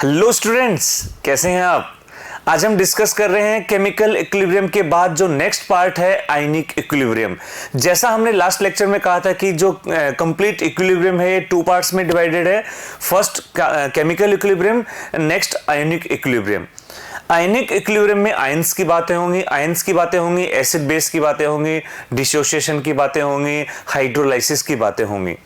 Hello students, कैसे हैं आप। आज हम डिस्कस कर रहे हैं केमिकल इक्विलिब्रियम के बाद जो नेक्स्ट पार्ट है आयनिक इक्विलिब्रियम। जैसा हमने लास्ट लेक्चर में कहा था कि जो कंप्लीट इक्विलिब्रियम है ये टू पार्ट्स में डिवाइडेड है। First chemical equilibrium, next ionic equilibrium. Ionic equilibrium में आयंस की बातें होंगी, एसिड बेस की बातें होंगी, डिसोसिएशन की बातें होंगी, हाइड्रोलाइसिस की बातें होंगी।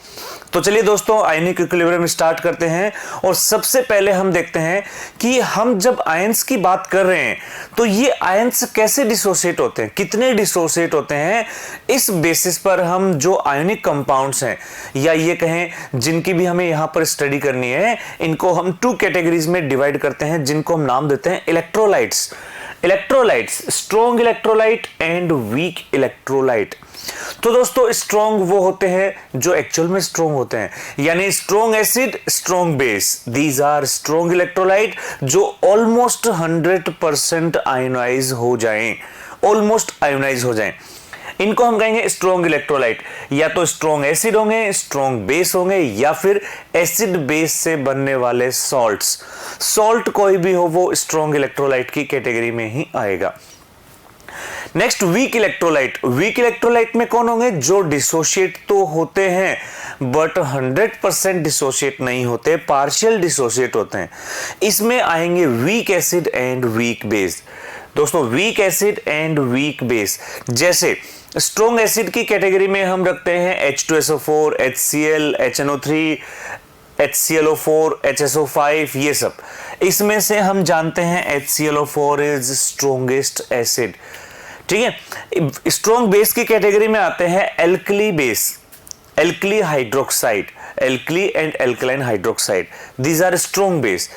तो चलिए दोस्तों, आयनिक इक्विलिब्रियम स्टार्ट करते हैं। और सबसे पहले हम देखते हैं कि हम जब आयंस की बात कर रहे हैं तो ये आयंस कैसे डिसोसिएट होते हैं, कितने डिसोसिएट होते हैं। इस बेसिस पर हम जो आयनिक कंपाउंड्स हैं या ये कहें जिनकी भी हमें यहां पर स्टडी करनी है, इनको हम टू कैटेगरीज में डिवाइड करते हैं जिनको हम नाम देते हैं electrolytes. Strong electrolyte and weak electrolyte. तो दोस्तों, स्ट्रॉन्ग वो होते हैं जो एक्चुअल में स्ट्रॉन्ग होते हैं, यानी strong acid, strong base, these are strong electrolyte जो ऑलमोस्ट 100% आयोनाइज हो जाएं, इनको हम कहेंगे स्ट्रॉन्ग इलेक्ट्रोलाइट। या तो स्ट्रॉन्ग एसिड होंगे, स्ट्रॉन्ग बेस होंगे, या फिर एसिड बेस से बनने वाले सॉल्ट कोई भी हो वो स्ट्रॉन्ग इलेक्ट्रोलाइट की कैटेगरी में ही आएगा। नेक्स्ट, वीक इलेक्ट्रोलाइट में कौन होंगे? जो डिसोशिएट तो होते हैं बट 100% डिसोशिएट नहीं होते, पार्शियल डिसोशिएट होते हैं। इसमें आएंगे weak acid and weak base. दोस्तों, weak acid and weak base, जैसे स्ट्रॉन्ग एसिड की कैटेगरी में हम रखते हैं H2SO4, HCl, HNO3, HClO4, HSO5, ये सब। इसमें से हम जानते हैं HClO4 इज स्ट्रॉन्गेस्ट एसिड। ठीक है। स्ट्रॉन्ग बेस की कैटेगरी में आते हैं alkali base, alkali hydroxide, alkali and alkaline hydroxide, these are strong base.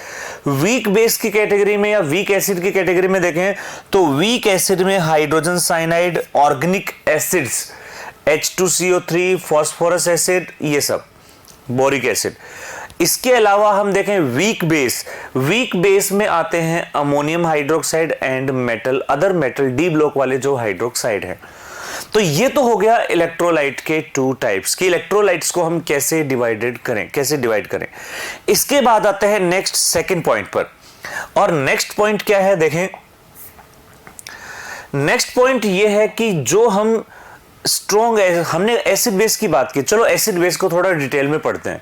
Weak base की कैटेगरी में या वीक एसिड की कैटेगरी में देखें तो वीक एसिड में hydrogen cyanide, organic acids, H2CO3, phosphorus acid, ये सब, बोरिक एसिड। इसके अलावा हम देखें वीक बेस में आते हैं ammonium hydroxide and other metal D block वाले जो हाइड्रोक्साइड है। तो ये तो हो गया इलेक्ट्रोलाइट के टू टाइप्स कि इलेक्ट्रोलाइट्स को हम कैसे डिवाइड करें। इसके बाद आते हैं नेक्स्ट सेकंड पॉइंट पर। और नेक्स्ट पॉइंट क्या है देखें। नेक्स्ट पॉइंट ये है कि जो हम हमने एसिड बेस की बात की, चलो एसिड बेस को थोड़ा डिटेल में पढ़ते हैं।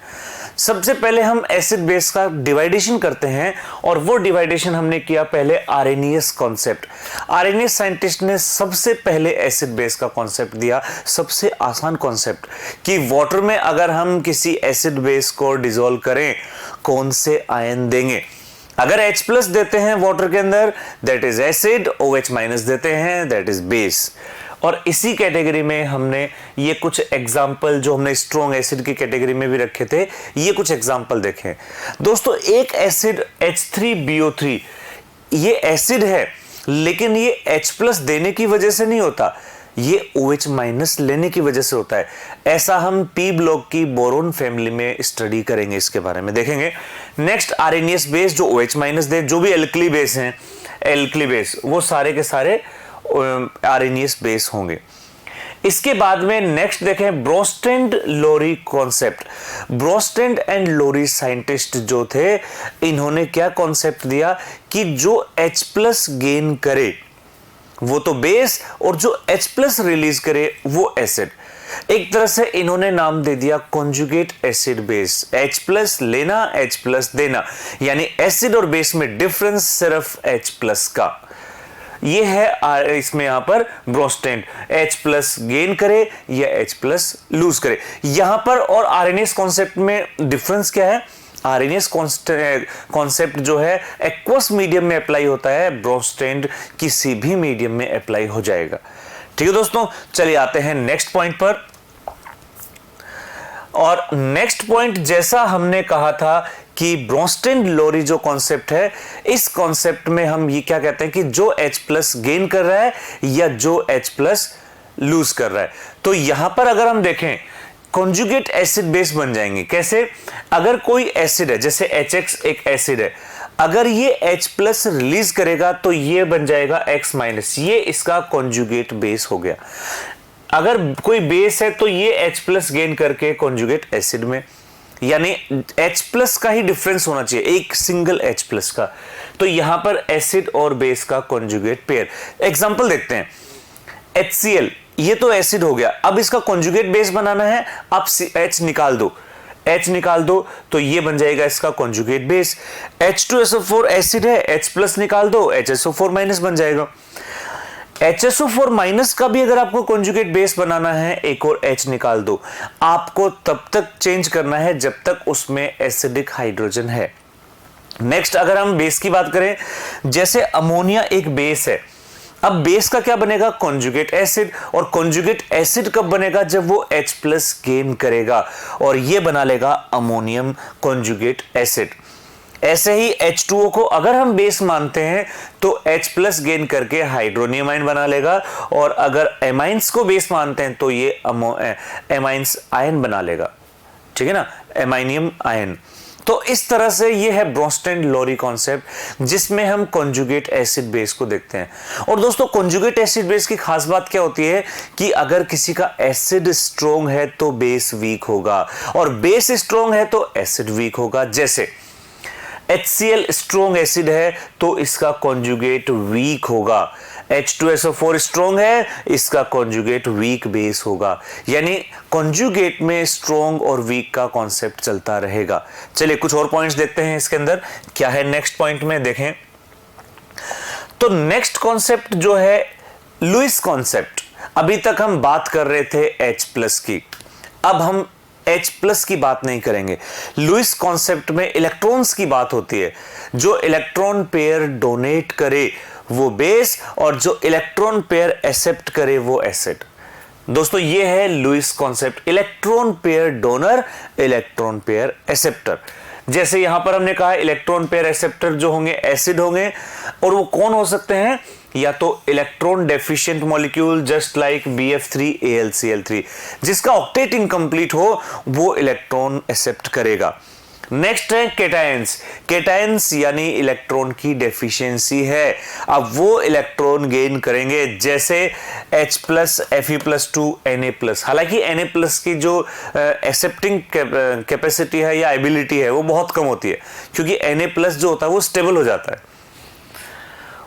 सबसे पहले हम एसिड बेस का डिवाइडेशन करते हैं, और वो डिवाइडेशन हमने किया पहले आर्हेनियस कॉन्सेप्ट। आर्हेनियस साइंटिस्ट ने सबसे पहले एसिड बेस का कॉन्सेप्ट दिया, सबसे आसान कॉन्सेप्ट, कि वाटर में अगर हम किसी एसिड बेस को डिसॉल्व करें कौन से आयन देंगे। अगर H+ देते हैं वाटर के अंदर दैट इज एसिड, OH- देते हैं दैट इज बेस। और इसी कैटेगरी में हमने ये कुछ एग्जाम्पल जो हमने स्ट्रॉन्ग एसिड की कैटेगरी में भी रखे थे, ये कुछ एग्जाम्पल देखें। दोस्तों, एक एसिड H3BO3 ये एसिड है, लेकिन ये H+ देने की वजह से नहीं होता, ये OH- लेने की वजह से होता है। ऐसा हम P ब्लॉक की बोरोन फैमिली में स्टडी करेंगे, इसके बारे में देखेंगे। नेक्स्ट, आर्हेनियस बेस जो OH- दे, जो भी एल्कली बेस हैं, वो सारे के सारे आर्हेनियस बेस होंगे। इसके बाद में नेक्स्ट देखें ब्रोस्टेंड लोरी कॉन्सेप्ट। ब्रोस्टेंड एंड लोरी साइंटिस्ट जो थे, इन्होंने क्या कॉन्सेप्ट दिया कि जो H+ गेन करे वो तो बेस, और जो H+ रिलीज करे वो एसिड। एक तरह से इन्होंने नाम दे दिया कॉन्जुगेट एसिड बेस। H+ लेना, H+ देना, यानी एसिड और बेस में डिफरेंस सिर्फ H+ का। ये है इसमें यहां पर ब्रोस्टेंड, H+ गेन करे या H+ लूज करे यहां पर। और आर्हेनियस कॉन्सेप्ट में डिफरेंस क्या है? आर्हेनियस कॉन्सेप्ट जो है एक्वस मीडियम में अप्लाई होता है, ब्रोस्टेंड किसी भी मीडियम में अप्लाई हो जाएगा। ठीक है दोस्तों, चलिए आते हैं नेक्स्ट पॉइंट पर। और नेक्स्ट पॉइंट, जैसा हमने कहा था कि ब्रोस्टेंड लोरी जो कॉन्सेप्ट है, इस कॉन्सेप्ट में हम ये क्या कहते हैं कि जो H+ गेन कर रहा है या जो H+ लूज कर रहा है। तो यहां पर अगर हम देखें कॉन्जुगेट एसिड बेस बन जाएंगे। कैसे? अगर कोई एसिड है, जैसे HX एक एसिड है, अगर ये H+ रिलीज करेगा तो ये बन जाएगा X-, ये इसका कॉन्जुगेट बेस हो गया। अगर कोई बेस है तो ये H+ गेन करके कॉन्जुगेट एसिड में, यानी H प्लस का ही डिफरेंस होना चाहिए, एक सिंगल H प्लस का। तो यहां पर एसिड और बेस का कॉन्जुगेट पेयर। एग्जांपल देखते हैं, HCl, ये तो एसिड हो गया, अब इसका कॉन्जुगेट बेस बनाना है, आप H निकाल दो, H निकाल दो तो ये बन जाएगा इसका कॉन्जुगेट बेस। H2SO4 एसिड है, H प्लस निकाल दो, HSO4 माइनस बन जाएगा। HSO4 माइनस का भी अगर आपको कॉन्जुगेट बेस बनाना है, एक और H निकाल दो। आपको तब तक चेंज करना है जब तक उसमें एसिडिक हाइड्रोजन है। नेक्स्ट अगर हम बेस की बात करें, जैसे अमोनिया एक बेस है, अब बेस का क्या बनेगा, कॉन्जुगेट एसिड, और कॉन्जुगेट एसिड कब बनेगा, जब वो H प्लस गेन करेगा और ये बना लेगा अमोनियम कॉन्जुगेट एसिड। ऐसे ही H2O को अगर हम बेस मानते हैं तो H प्लस गेन करके हाइड्रोनियम आयन बना लेगा, और अगर एमाइंस को बेस मानते हैं तो ये एमाइंस आयन बना लेगा, ठीक है ना, एमाइनियम आयन। तो इस तरह से ये है ब्रोंस्टेन-लोरी कॉन्सेप्ट, जिसमें हम कॉन्जुगेट एसिड बेस को देखते हैं। और दोस्तों कॉन्जुगेट एसिड बेस की खास बात क्या होती है कि अगर किसी का एसिड स्ट्रॉन्ग है तो बेस वीक होगा, और बेस स्ट्रॉन्ग है तो एसिड वीक होगा। जैसे HCl स्ट्रॉन्ग एसिड है तो इसका कॉन्जुगेट वीक होगा, H2SO4 स्ट्रॉन्ग है, इसका कॉन्जुगेट वीक बेस होगा। यानी कॉन्जुगेट में स्ट्रॉन्ग और वीक का कॉन्सेप्ट चलता रहेगा। चलिए कुछ और पॉइंट्स देखते हैं इसके अंदर क्या है। नेक्स्ट पॉइंट में देखें तो नेक्स्ट कॉन्सेप्ट जो है लुईस कॉन्सेप्ट। अभी तक हम बात कर रहे थे H प्लस की, अब हम H प्लस की बात नहीं करेंगे। लुईस कॉन्सेप्ट में इलेक्ट्रॉन्स की बात होती है, जो इलेक्ट्रॉन पेयर डोनेट करे वो बेस, और जो इलेक्ट्रॉन पेयर एक्सेप्ट करे वो एसिड। दोस्तों ये है Lewis concept, electron pair donor, electron pair acceptor. जैसे यहां पर हमने कहा इलेक्ट्रॉन पेयर एक्सेप्टर जो होंगे एसिड होंगे, और वो कौन हो सकते हैं, या तो electron deficient molecule just like BF3AlCl3, जिसका ऑक्टेट इनकम्प्लीट हो वो इलेक्ट्रॉन एक्सेप्ट करेगा। नेक्स्ट है केटायंस। केटायंस यानी इलेक्ट्रॉन की डेफिशिएंसी है, अब वो इलेक्ट्रॉन गेन करेंगे, जैसे H प्लस Fe+2 Na+। हालांकि Na+ की जो एक्सेप्टिंग कैपेसिटी है या एबिलिटी है वो बहुत कम होती है, क्योंकि Na+ जो होता है वो स्टेबल हो जाता है।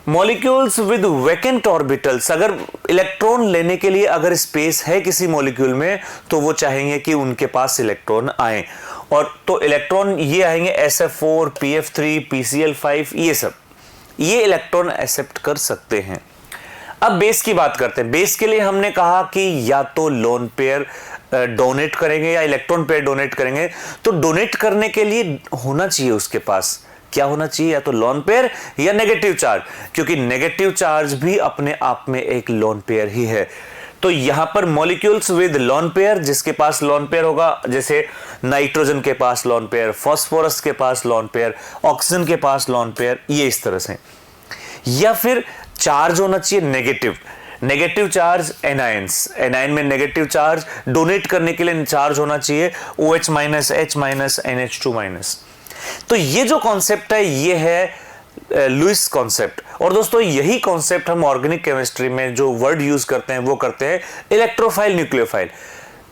मॉलिक्यूल्स विद वैकेंट ऑर्बिटल्स, अगर इलेक्ट्रॉन लेने के लिए अगर स्पेस है किसी मॉलिक्यूल में तो वो चाहेंगे कि उनके पास इलेक्ट्रॉन आए, और तो इलेक्ट्रॉन ये आएंगे SF4, PF3, PCl5, ये सब, ये इलेक्ट्रॉन एक्सेप्ट कर सकते हैं। अब बेस की बात करते हैं। बेस के लिए हमने कहा कि या तो लोन पेयर डोनेट करेंगे या इलेक्ट्रॉन पेयर डोनेट करेंगे। तो डोनेट करने के लिए होना चाहिए उसके पास क्या होना चाहिए, या तो लोन पेयर या नेगेटिव चार्ज, क्योंकि नेगेटिव चार्ज भी अपने आप में एक लोन पेयर ही है। तो यहां पर मॉलिक्यूल्स विद लोन पेयर, जिसके पास लोन पेयर होगा, जैसे नाइट्रोजन के पास लोन पेयर, फास्फोरस के पास लोन पेयर, ऑक्सीजन के पास लोन पेयर, ये इस तरह से। या फिर चार्ज होना चाहिए negative, negative charge anions, anion में नेगेटिव चार्ज डोनेट करने के लिए चार्ज होना चाहिए OH-, H-, NH2-। तो ये जो कॉन्सेप्ट है ये है लुईस कॉन्सेप्ट। और दोस्तों यही कॉन्सेप्ट हम ऑर्गेनिक केमिस्ट्री में जो वर्ड यूज करते हैं वो करते हैं इलेक्ट्रोफाइल न्यूक्लियोफाइल,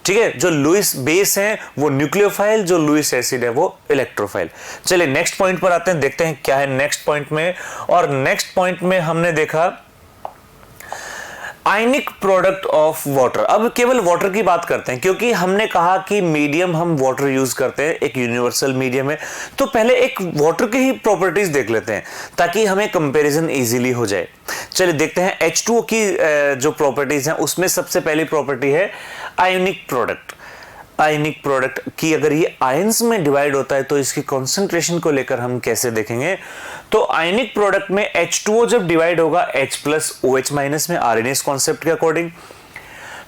ठीक है। जो लुईस बेस है वो न्यूक्लियोफाइल, जो लुईस एसिड है वो इलेक्ट्रोफाइल। चलिए नेक्स्ट पॉइंट पर आते हैं, देखते हैं क्या है नेक्स्ट पॉइंट में। और नेक्स्ट पॉइंट में हमने देखा आयनिक प्रोडक्ट ऑफ वाटर। अब केवल वाटर की बात करते हैं, क्योंकि हमने कहा कि मीडियम हम वाटर यूज करते हैं, एक यूनिवर्सल मीडियम है। तो पहले एक वाटर की ही प्रॉपर्टीज देख लेते हैं ताकि हमें कंपैरिजन इजीली हो जाए। चलिए देखते हैं H2O की जो प्रॉपर्टीज हैं उसमें सबसे पहली प्रॉपर्टी है आयनिक प्रोडक्ट। आयनिक प्रोडक्ट की अगर ये आयंस में डिवाइड होता है तो इसकी कॉन्सेंट्रेशन को लेकर हम कैसे देखेंगे। तो आयनिक प्रोडक्ट में H2O जब डिवाइड होगा H प्लस OH माइनस में, आरएनएस कॉन्सेप्ट के अकॉर्डिंग,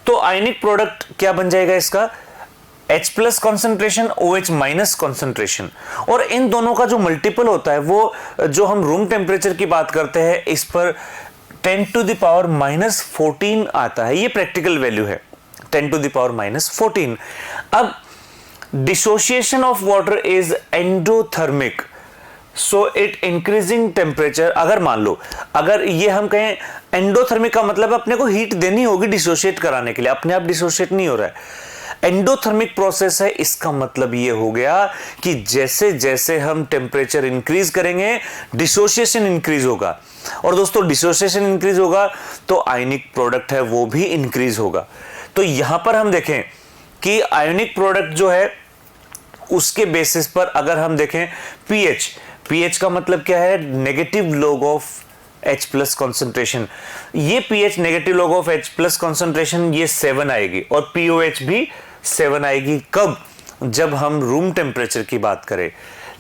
तो आयनिक प्रोडक्ट क्या बन जाएगा इसका, H plus concentration, OH minus concentration. और इन दोनों का जो मल्टीपल होता है वो जो हम रूम टेम्परेचर की बात करते हैं इस पर 10⁻⁻14 आता है, ये प्रैक्टिकल वैल्यू है 10⁻⁻14। अब dissociation of water is endothermic, so it increasing temperature. अगर मान लो अगर ये हम कहें एंडोथर्मिक का मतलब अपने को हीट देनी होगी डिसोशिएट कराने के लिए, अपने आप डिसोशिएट नहीं हो रहा है। एंडोथर्मिक प्रोसेस है, इसका मतलब ये हो गया कि जैसे जैसे हम टेम्परेचर इंक्रीज करेंगे डिसोसिएशन इंक्रीज होगा, और दोस्तों डिसोसिएशन इंक्रीज होगा तो आयनिक प्रोडक्ट है वो भी इंक्रीज होगा। तो यहां पर हम देखें कि आयनिक प्रोडक्ट जो है उसके बेसिस पर अगर हम देखें पीएच का मतलब क्या है, negative log of H plus concentration. ये pH negative log of H plus concentration ये 7 आएगी, और POH भी 7 आएगी। कब? जब हम रूम टेम्परेचर की बात करें।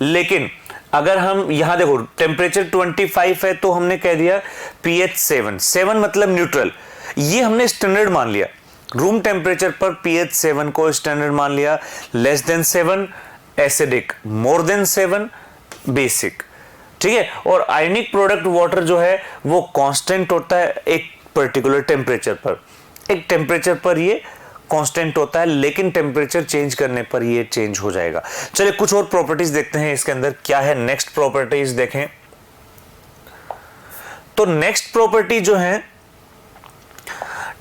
लेकिन अगर हम यहां देखो टेम्परेचर 25 है तो हमने कह दिया pH 7 मतलब न्यूट्रल, ये हमने स्टैंडर्ड मान लिया। रूम टेम्परेचर पर pH 7 को स्टैंडर्ड मान लिया। Less than 7 acidic, more than 7 basic, ठीक है। और आयनिक प्रोडक्ट वाटर जो है वो कांस्टेंट होता है एक पर्टिकुलर टेम्परेचर पर, एक टेम्परेचर पर ये कांस्टेंट होता है, लेकिन टेम्परेचर चेंज करने पर ये चेंज हो जाएगा। चलिए कुछ और प्रॉपर्टीज देखते हैं इसके अंदर क्या है। नेक्स्ट प्रॉपर्टीज देखें तो नेक्स्ट प्रॉपर्टी जो है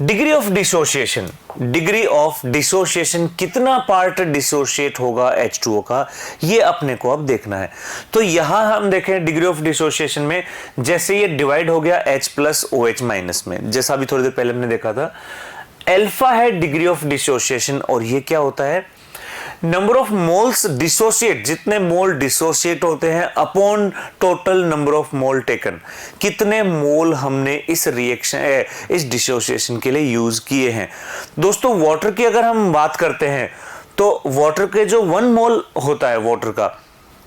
degree of dissociation. Degree of dissociation, कितना पार्ट डिसोसिएट होगा H2O का, ये अपने को अब देखना है। तो यहां हम देखें डिग्री ऑफ डिसोसिएशन में जैसे ये डिवाइड हो गया H प्लस OH माइनस में, जैसा अभी थोड़ी देर पहले हमने देखा था। अल्फा है डिग्री ऑफ डिसोसिएशन, और ये क्या होता है, नंबर ऑफ मोल्स डिसोसिएट, जितने मोल डिसोसिएट होते हैं upon total number of mole taken, कितने मोल हमने इस रिएक्शन इस डिसोसिएशन के लिए यूज किए हैं। दोस्तों वाटर की अगर हम बात करते हैं तो वाटर के जो 1 मोल होता है वाटर का,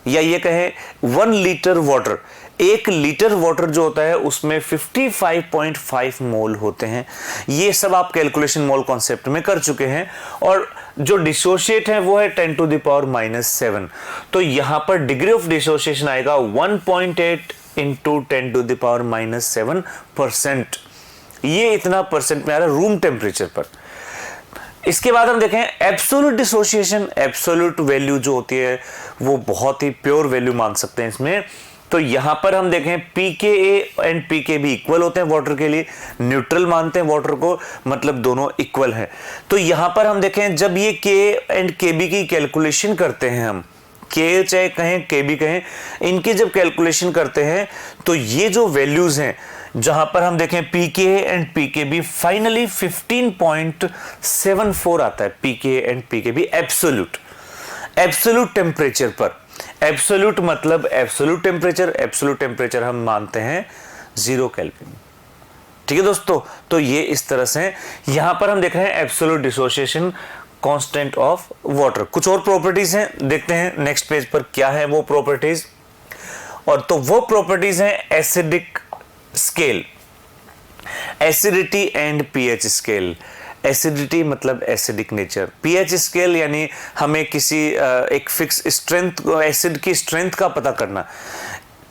या ये कहें 1 लीटर वाटर, 1 लीटर वाटर जो होता है उसमें 55.5 मोल होते हैं। ये सब आप कैलकुलेशन मोल कॉन्सेप्ट में कर चुके हैं। और जो डिसोसिएट है वो है 10 टू द पावर -7। तो यहां पर डिग्री ऑफ डिसोसिएशन आएगा 1.8 इंटू 10 टू द पावर -7%। ये इतना परसेंट में आ रहा है रूम टेम्परेचर पर। इसके बाद हम देखें एब्सोल्यूट डिसोसिएशन। एब्सोल्यूट वैल्यू जो होती है वो बहुत ही प्योर वैल्यू मान सकते हैं इसमें। तो यहां पर हम देखें pKa एंड pKb इक्वल होते हैं वाटर के लिए, न्यूट्रल मानते हैं वाटर को, मतलब दोनों इक्वल हैं। तो यहां पर हम देखें जब ये K एंड Kb की कैलकुलेशन करते हैं, हम K चाहे कहें Kb कहें, इनकी जब कैलकुलेशन करते हैं तो ये जो वैल्यूज हैं जहां पर हम देखें pKa एंड pKb फाइनली 15.74 आता है। pKa and pKb absolute temperature पर। एब्सोल्यूट मतलब एब्सोल्यूट टेम्परेचर हम मानते हैं 0 केल्विन, ठीक है दोस्तों। तो ये इस तरह से यहां पर हम देख रहे हैं absolute dissociation constant of water. कुछ और प्रॉपर्टीज हैं, देखते हैं नेक्स्ट पेज पर क्या है वो प्रॉपर्टीज। और तो वो प्रॉपर्टीज हैं acidic scale, acidity and pH scale. Acidity मतलब एसिडिक नेचर, पीएच स्केल यानी हमें किसी एक फिक्स स्ट्रेंथ, एसिड की स्ट्रेंथ का पता करना।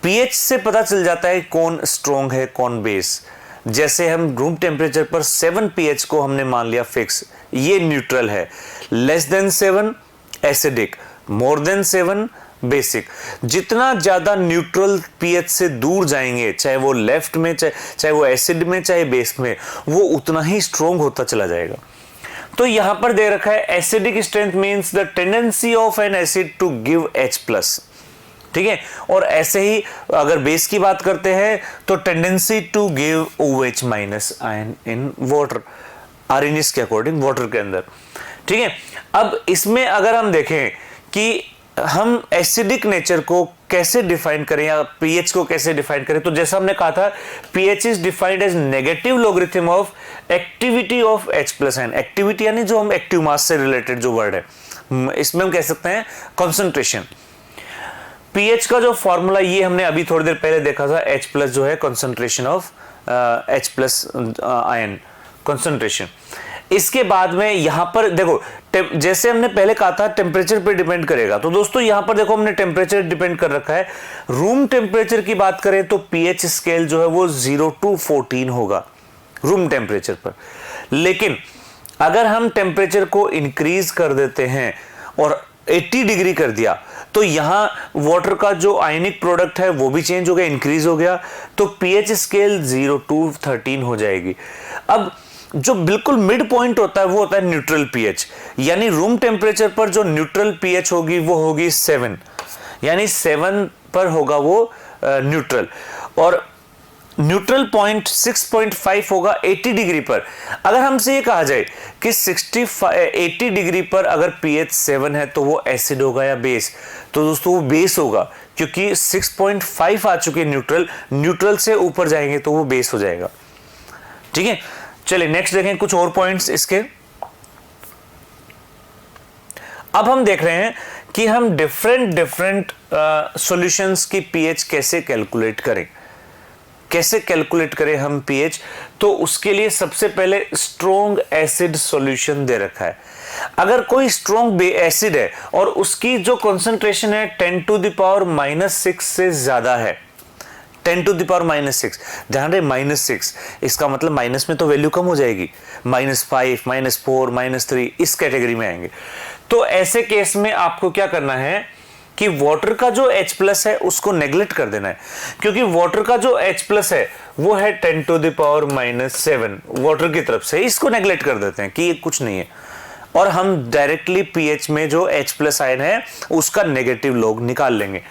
पीएच से पता चल जाता है कौन स्ट्रॉन्ग है कौन बेस। जैसे हम रूम टेम्परेचर पर 7 पीएच को हमने मान लिया फिक्स, ये न्यूट्रल है। Less than 7 acidic, more than 7 basic. जितना ज्यादा न्यूट्रल पीएच से दूर जाएंगे, चाहे वो लेफ्ट में चाहे वो एसिड में चाहे बेस में, वो उतना ही स्ट्रॉन्ग होता चला जाएगा। तो यहां पर दे रखा है acidic strength means the tendency of an acid to give H+, ठीक है। और ऐसे ही अगर बेस की बात करते हैं तो tendency to give OH- ion in water, Arrhenius के अकॉर्डिंग वाटर के अंदर, ठीक है। अब इसमें अगर हम देखें कि हम एसिडिक नेचर को कैसे डिफाइन करें या पीएच को कैसे डिफाइन करें, तो जैसा हमने कहा था pH is defined as negative logarithm of activity of H+ ion. Activity यानी जो हम एक्टिव मास से रिलेटेड जो वर्ड है, इसमें हम कह सकते हैं कंसंट्रेशन। पीएच का जो फॉर्मूला ये हमने अभी थोड़ी देर पहले देखा था, H+ जो है concentration of H+ ion concentration. इसके बाद में यहां पर देखो जैसे हमने पहले कहा था टेम्परेचर पे डिपेंड करेगा, तो दोस्तों यहां पर देखो हमने टेम्परेचर डिपेंड कर रखा है। रूम टेम्परेचर की बात करें तो पीएच स्केल जो है वो 0 to 14 होगा रूम टेम्परेचर पर। लेकिन अगर हम टेम्परेचर को इंक्रीज कर देते हैं और 80 डिग्री कर दिया तो यहां वाटर का जो आयनिक प्रोडक्ट है वो भी चेंज हो गया, इंक्रीज हो गया, तो पीएच स्केल 0 to 13 हो जाएगी। अब जो बिल्कुल मिड पॉइंट होता है वो होता है न्यूट्रल पीएच, यानी रूम टेम्परेचर पर जो न्यूट्रल पीएच होगी वो होगी 7, यानी 7 पर होगा वो न्यूट्रल। और न्यूट्रल पॉइंट 6.5 होगा 80 डिग्री पर। अगर हमसे ये कहा जाए कि 80 डिग्री पर अगर पीएच 7 है तो वो एसिड होगा या बेस, तो दोस्तों वो बेस होगा, क्योंकि 6.5 आ चुके न्यूट्रल, न्यूट्रल से ऊपर जाएंगे तो वो बेस हो जाएगा। ठीक है, चलिए नेक्स्ट देखें कुछ और पॉइंट्स इसके। अब हम देख रहे हैं कि हम डिफरेंट सॉल्यूशंस की पीएच कैसे कैलकुलेट करें, कैसे कैलकुलेट करें हम पीएच। तो उसके लिए सबसे पहले स्ट्रॉन्ग एसिड सॉल्यूशन दे रखा है। अगर कोई स्ट्रॉन्ग एसिड है और उसकी जो कंसंट्रेशन है 10⁻⁻6 से ज्यादा है, 10⁻⁻6, ध्यान रहे -6, इसका मतलब माइनस में तो वैल्यू कम हो जाएगी, -5, -4, -3 इस कैटेगरी में आएंगे। तो ऐसे केस में आपको क्या करना है कि वाटर का जो H+ है उसको नेग्लेक्ट कर देना है, क्योंकि वाटर का जो H+ है वो है 10⁻⁻7 वाटर की तरफ से, इसको नेग्लेक्ट कर देते हैं कि ये कुछ नहीं है, और हम डायरेक्टली पीएच में जो H+ आयन है उसका नेगेटिव लॉग निकाल लेंगे।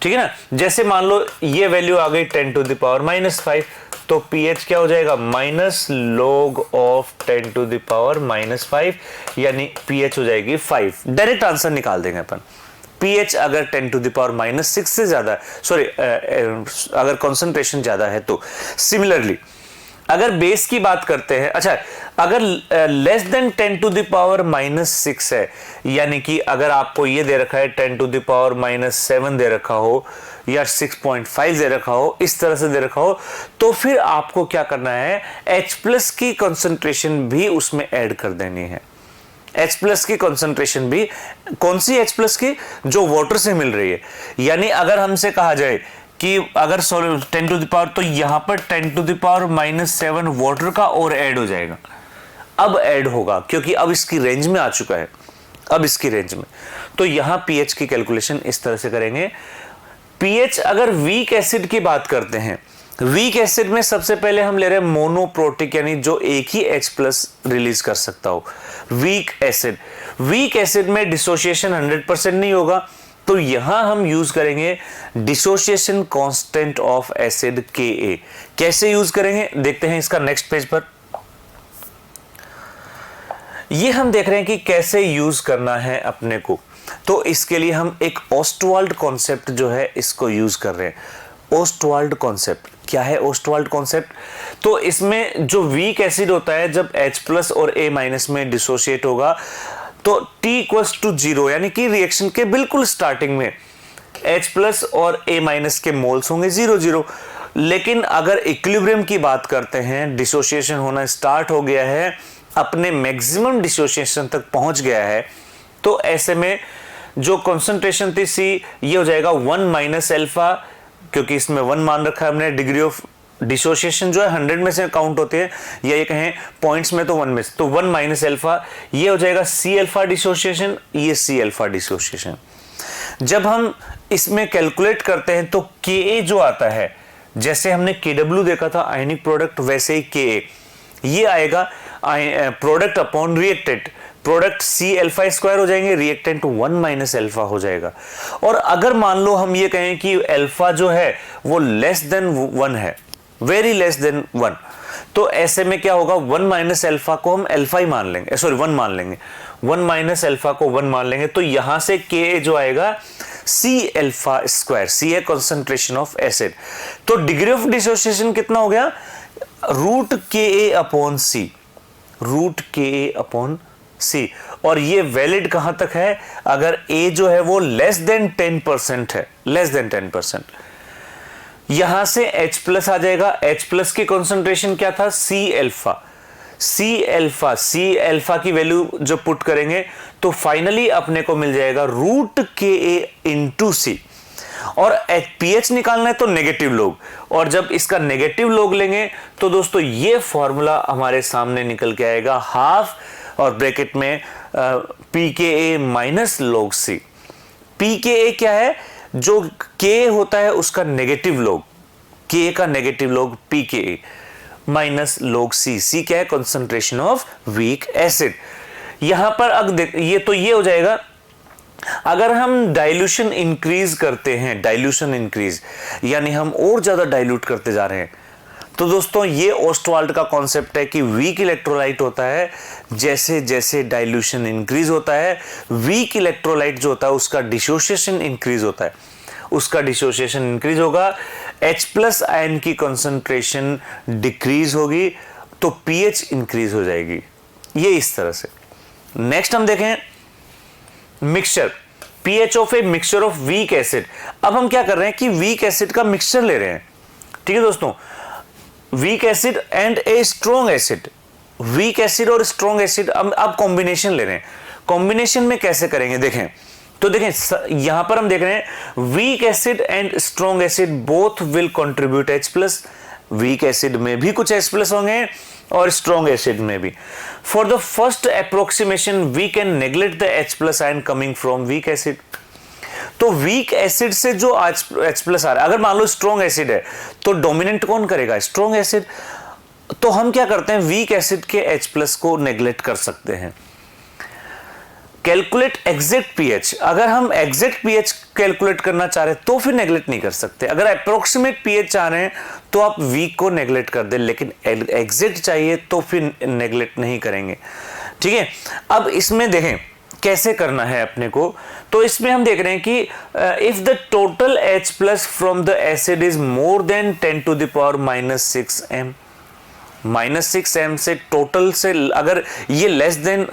ठीक है ना, जैसे मान लो ये वैल्यू आ गई 10⁻⁻5, तो पीएच क्या हो जाएगा, -log ऑफ 10⁻⁻5, यानी पीएच हो जाएगी 5। डायरेक्ट आंसर निकाल देंगे अपन। पीएच अगर 10⁻⁻6 से ज्यादा, सॉरी अगर कंसंट्रेशन ज्यादा है तो। सिमिलरली अगर बेस की बात करते हैं, अच्छा अगर लेस देन 10⁻⁻6 है, यानी कि अगर आपको ये दे रखा है 10⁻⁻7 दे रखा हो या 6.5 दे रखा हो, इस तरह से दे रखा हो, तो फिर आपको क्या करना है, H+ की कंसंट्रेशन भी उसमें ऐड कर देनी है। H+ की कंसंट्रेशन भी, कौन सी H+ की, जो वाटर से मिल रही है। यानी अगर हमसे कहा जाए कि अगर 10⁻, तो यहां पर 10⁻⁻7 वाटर का और ऐड हो जाएगा, अब ऐड होगा, क्योंकि अब इसकी रेंज में आ चुका है, अब इसकी रेंज में। तो यहां पीएच की कैलकुलेशन इस तरह से करेंगे। पीएच अगर वीक एसिड की बात करते हैं, वीक एसिड में सबसे पहले हम ले रहे हैं मोनोप्रोटिक, यानी जो एक ही H+ रिलीज कर सकता हो, वीक एसिड। वीक एसिड में डिसोसिएशन 100% नहीं होगा, तो यहां हम यूज करेंगे dissociation constant of acid Ka। कैसे यूज करेंगे देखते हैं इसका नेक्स्ट पेज पर। ये हम देख रहे हैं कि कैसे यूज करना है अपने को, तो इसके लिए हम एक ओस्टवाल्ड कॉन्सेप्ट जो है इसको यूज कर रहे हैं। ओस्टवाल्ड कॉन्सेप्ट क्या है? ओस्टवाल्ड कॉन्सेप्ट, तो इसमें जो वीक एसिड होता है जब H+ और A- में डिसोशिएट होगा तो T=0, यानी कि रिएक्शन के बिल्कुल स्टार्टिंग में H+ और A- के मोल्स होंगे 0-0। लेकिन अगर इक्विलिब्रियम की बात करते हैं, डिसोसिएशन होना स्टार्ट हो गया है, अपने मैक्सिमम डिसोसिएशन तक पहुंच गया है, तो ऐसे में जो कंसंट्रेशन थी C, ये हो जाएगा 1 - अल्फा, क्योंकि इसमें 1 मान रखा है हमने। डिग्री ऑफ डिसोसिएशन जो है 100 में से काउंट होते हैं, या ये कहें पॉइंट्स में तो 1 में से, तो 1 - अल्फा, ये हो जाएगा C-अल्फा डिसोसिएशन, ये C-अल्फा डिसोसिएशन। जब हम इसमें कैलकुलेट करते हैं तो Ka जो आता है, जैसे हमने Kw देखा था आयनिक प्रोडक्ट, वैसे ही Ka ये आएगा प्रोडक्ट अपॉन रिएक्टेंट। प्रोडक्ट C-अल्फा² हो जाएंगे, रिएक्टेंट 1 - अल्फा हो जाएगा। और अगर मान लो हम ये कहें कि अल्फा जो है वो लेस देन 1 है, वेरी लेस देन 1, तो ऐसे में क्या होगा, 1 - अल्फा को हम अल्फा ही मान लेंगे, सॉरी 1 मान लेंगे, 1 - अल्फा को 1 मान लेंगे, तो यहां से Ka जो आएगा C-अल्फा², C है कंसंट्रेशन ऑफ एसिड। तो डिग्री ऑफ डिसोसिएशन कितना हो गया, √Ka/C, √Ka/C। और ये वैलिड कहां तक है, अगर A जो है वो लेस देन 10% है, लेस देन 10%। यहां से H+ आ जाएगा, H+ की कंसंट्रेशन क्या था, C-अल्फा, C-अल्फा की वैल्यू जो पुट करेंगे तो फाइनली अपने को मिल जाएगा √Ka/C। और पीएच निकालना है तो नेगेटिव लॉग, और जब इसका नेगेटिव लॉग लेंगे तो दोस्तों ये फॉर्मूला हमारे सामने निकल के आएगा, हाफ और ब्रैकेट में pKa - log C। pKa क्या है, जो K होता है उसका नेगेटिव लॉग, K का negative log pKa, minus log C। C क्या है? Concentration of weak acid. यहां पर अब ये हो जाएगा। अगर हम डाइल्यूशन इंक्रीज करते हैं, डाइल्यूशन इंक्रीज यानी हम और ज्यादा डाइल्यूट करते जा रहे हैं, तो दोस्तों ये ओस्टवाल्ड का कॉन्सेप्ट है कि वीक इलेक्ट्रोलाइट होता है, जैसे जैसे डाइल्यूशन इंक्रीज होता है वीक इलेक्ट्रोलाइट जो होता है उसका डिसोसिएशन इंक्रीज होता है, उसका डिसोसिएशन इंक्रीज होगा, H+ आयन की कंसंट्रेशन डिक्रीज होगी, तो पीएच इंक्रीज हो जाएगी। ये इस तरह से। नेक्स्ट हम देखें mixture, pH of a mixture of weak acid. अब हम क्या कर रहे हैं कि वीक एसिड का मिक्सचर ले रहे हैं, ठीक है दोस्तों, weak acid and a strong acid, weak acid और स्ट्रॉन्ग एसिड अब कॉम्बिनेशन ले रहे हैं। कॉम्बिनेशन में कैसे करेंगे देखें, तो देखें यहां पर हम देख रहे हैं weak acid and strong acid both will contribute H+। Week acid में भी कुछ H+ होंगे और स्ट्रॉन्ग एसिड में भी। For the first approximation we can neglect the H+ ion coming from weak acid. तो वीक एसिड से जो H+ आ रहा है, अगर मान लो स्ट्रॉन्ग एसिड है तो डोमिनेंट कौन करेगा? Strong acid. तो हम क्या करते हैं, वीक एसिड के H+ को नेग्लेक्ट कर सकते हैं। कैलकुलेट एग्जैक्ट पीएच, अगर हम एग्जैक्ट पीएच कैलकुलेट करना चाह रहे हैं तो फिर नेग्लेक्ट नहीं कर सकते। अगर अप्रोक्सीमेट पीएच चाह रहे हैं तो आप वीक को नेग्लेक्ट कर दे, लेकिन एग्जैक्ट चाहिए तो फिर नेग्लेक्ट नहीं करेंगे, ठीक है। अब इसमें देखें कैसे करना है अपने को, तो इसमें हम देख रहे हैं कि if the total H+ from the acid is more than 10⁻⁻6 m, -6 m से टोटल से अगर ये लेस देन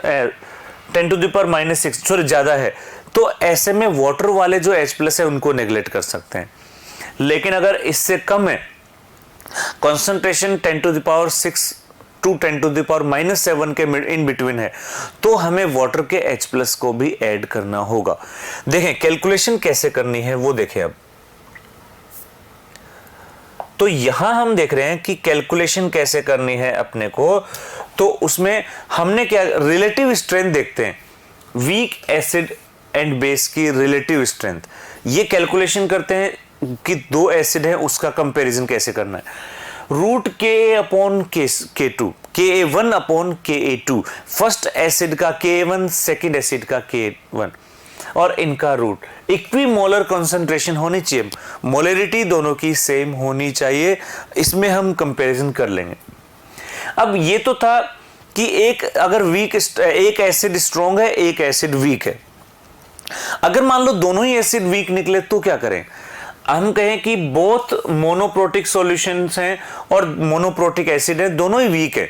10⁻⁻6 सॉरी ज्यादा है, तो ऐसे में वाटर वाले जो H+ है उनको नेग्लेक्ट कर सकते हैं। लेकिन अगर इससे कम है, कंसंट्रेशन 10⁻6 टू 10⁻⁻7 के इन बिटवीन है, तो हमें वाटर के H+ को भी ऐड करना होगा। देखें कैलकुलेशन कैसे करनी है वो देखें। अब तो यहां हम देख रहे हैं कि कैलकुलेशन कैसे करनी है अपने को, तो उसमें हमने क्या रिलेटिव स्ट्रेंथ देखते हैं, वीक एसिड एंड बेस की रिलेटिव स्ट्रेंथ, ये कैलकुलेशन करते हैं कि दो एसिड है उसका कंपैरिजन कैसे करना है। Root Ka/K2, Ka1/Ka2, first acid का Ka1, सेकंड एसिड का Ka1 और इनका रूट। इक्विमोलर कंसंट्रेशन होनी चाहिए, मोलरिटी दोनों की सेम होनी चाहिए, इसमें हम कंपैरिजन कर लेंगे। अब ये तो था कि एक एसिड स्ट्रॉन्ग है, एक एसिड वीक है। अगर मान लो दोनों ही एसिड वीक निकले तो क्या करें? हम कहें कि बोथ मोनोप्रोटिक सॉल्यूशंस हैं और मोनोप्रोटिक एसिड है, दोनों ही वीक है।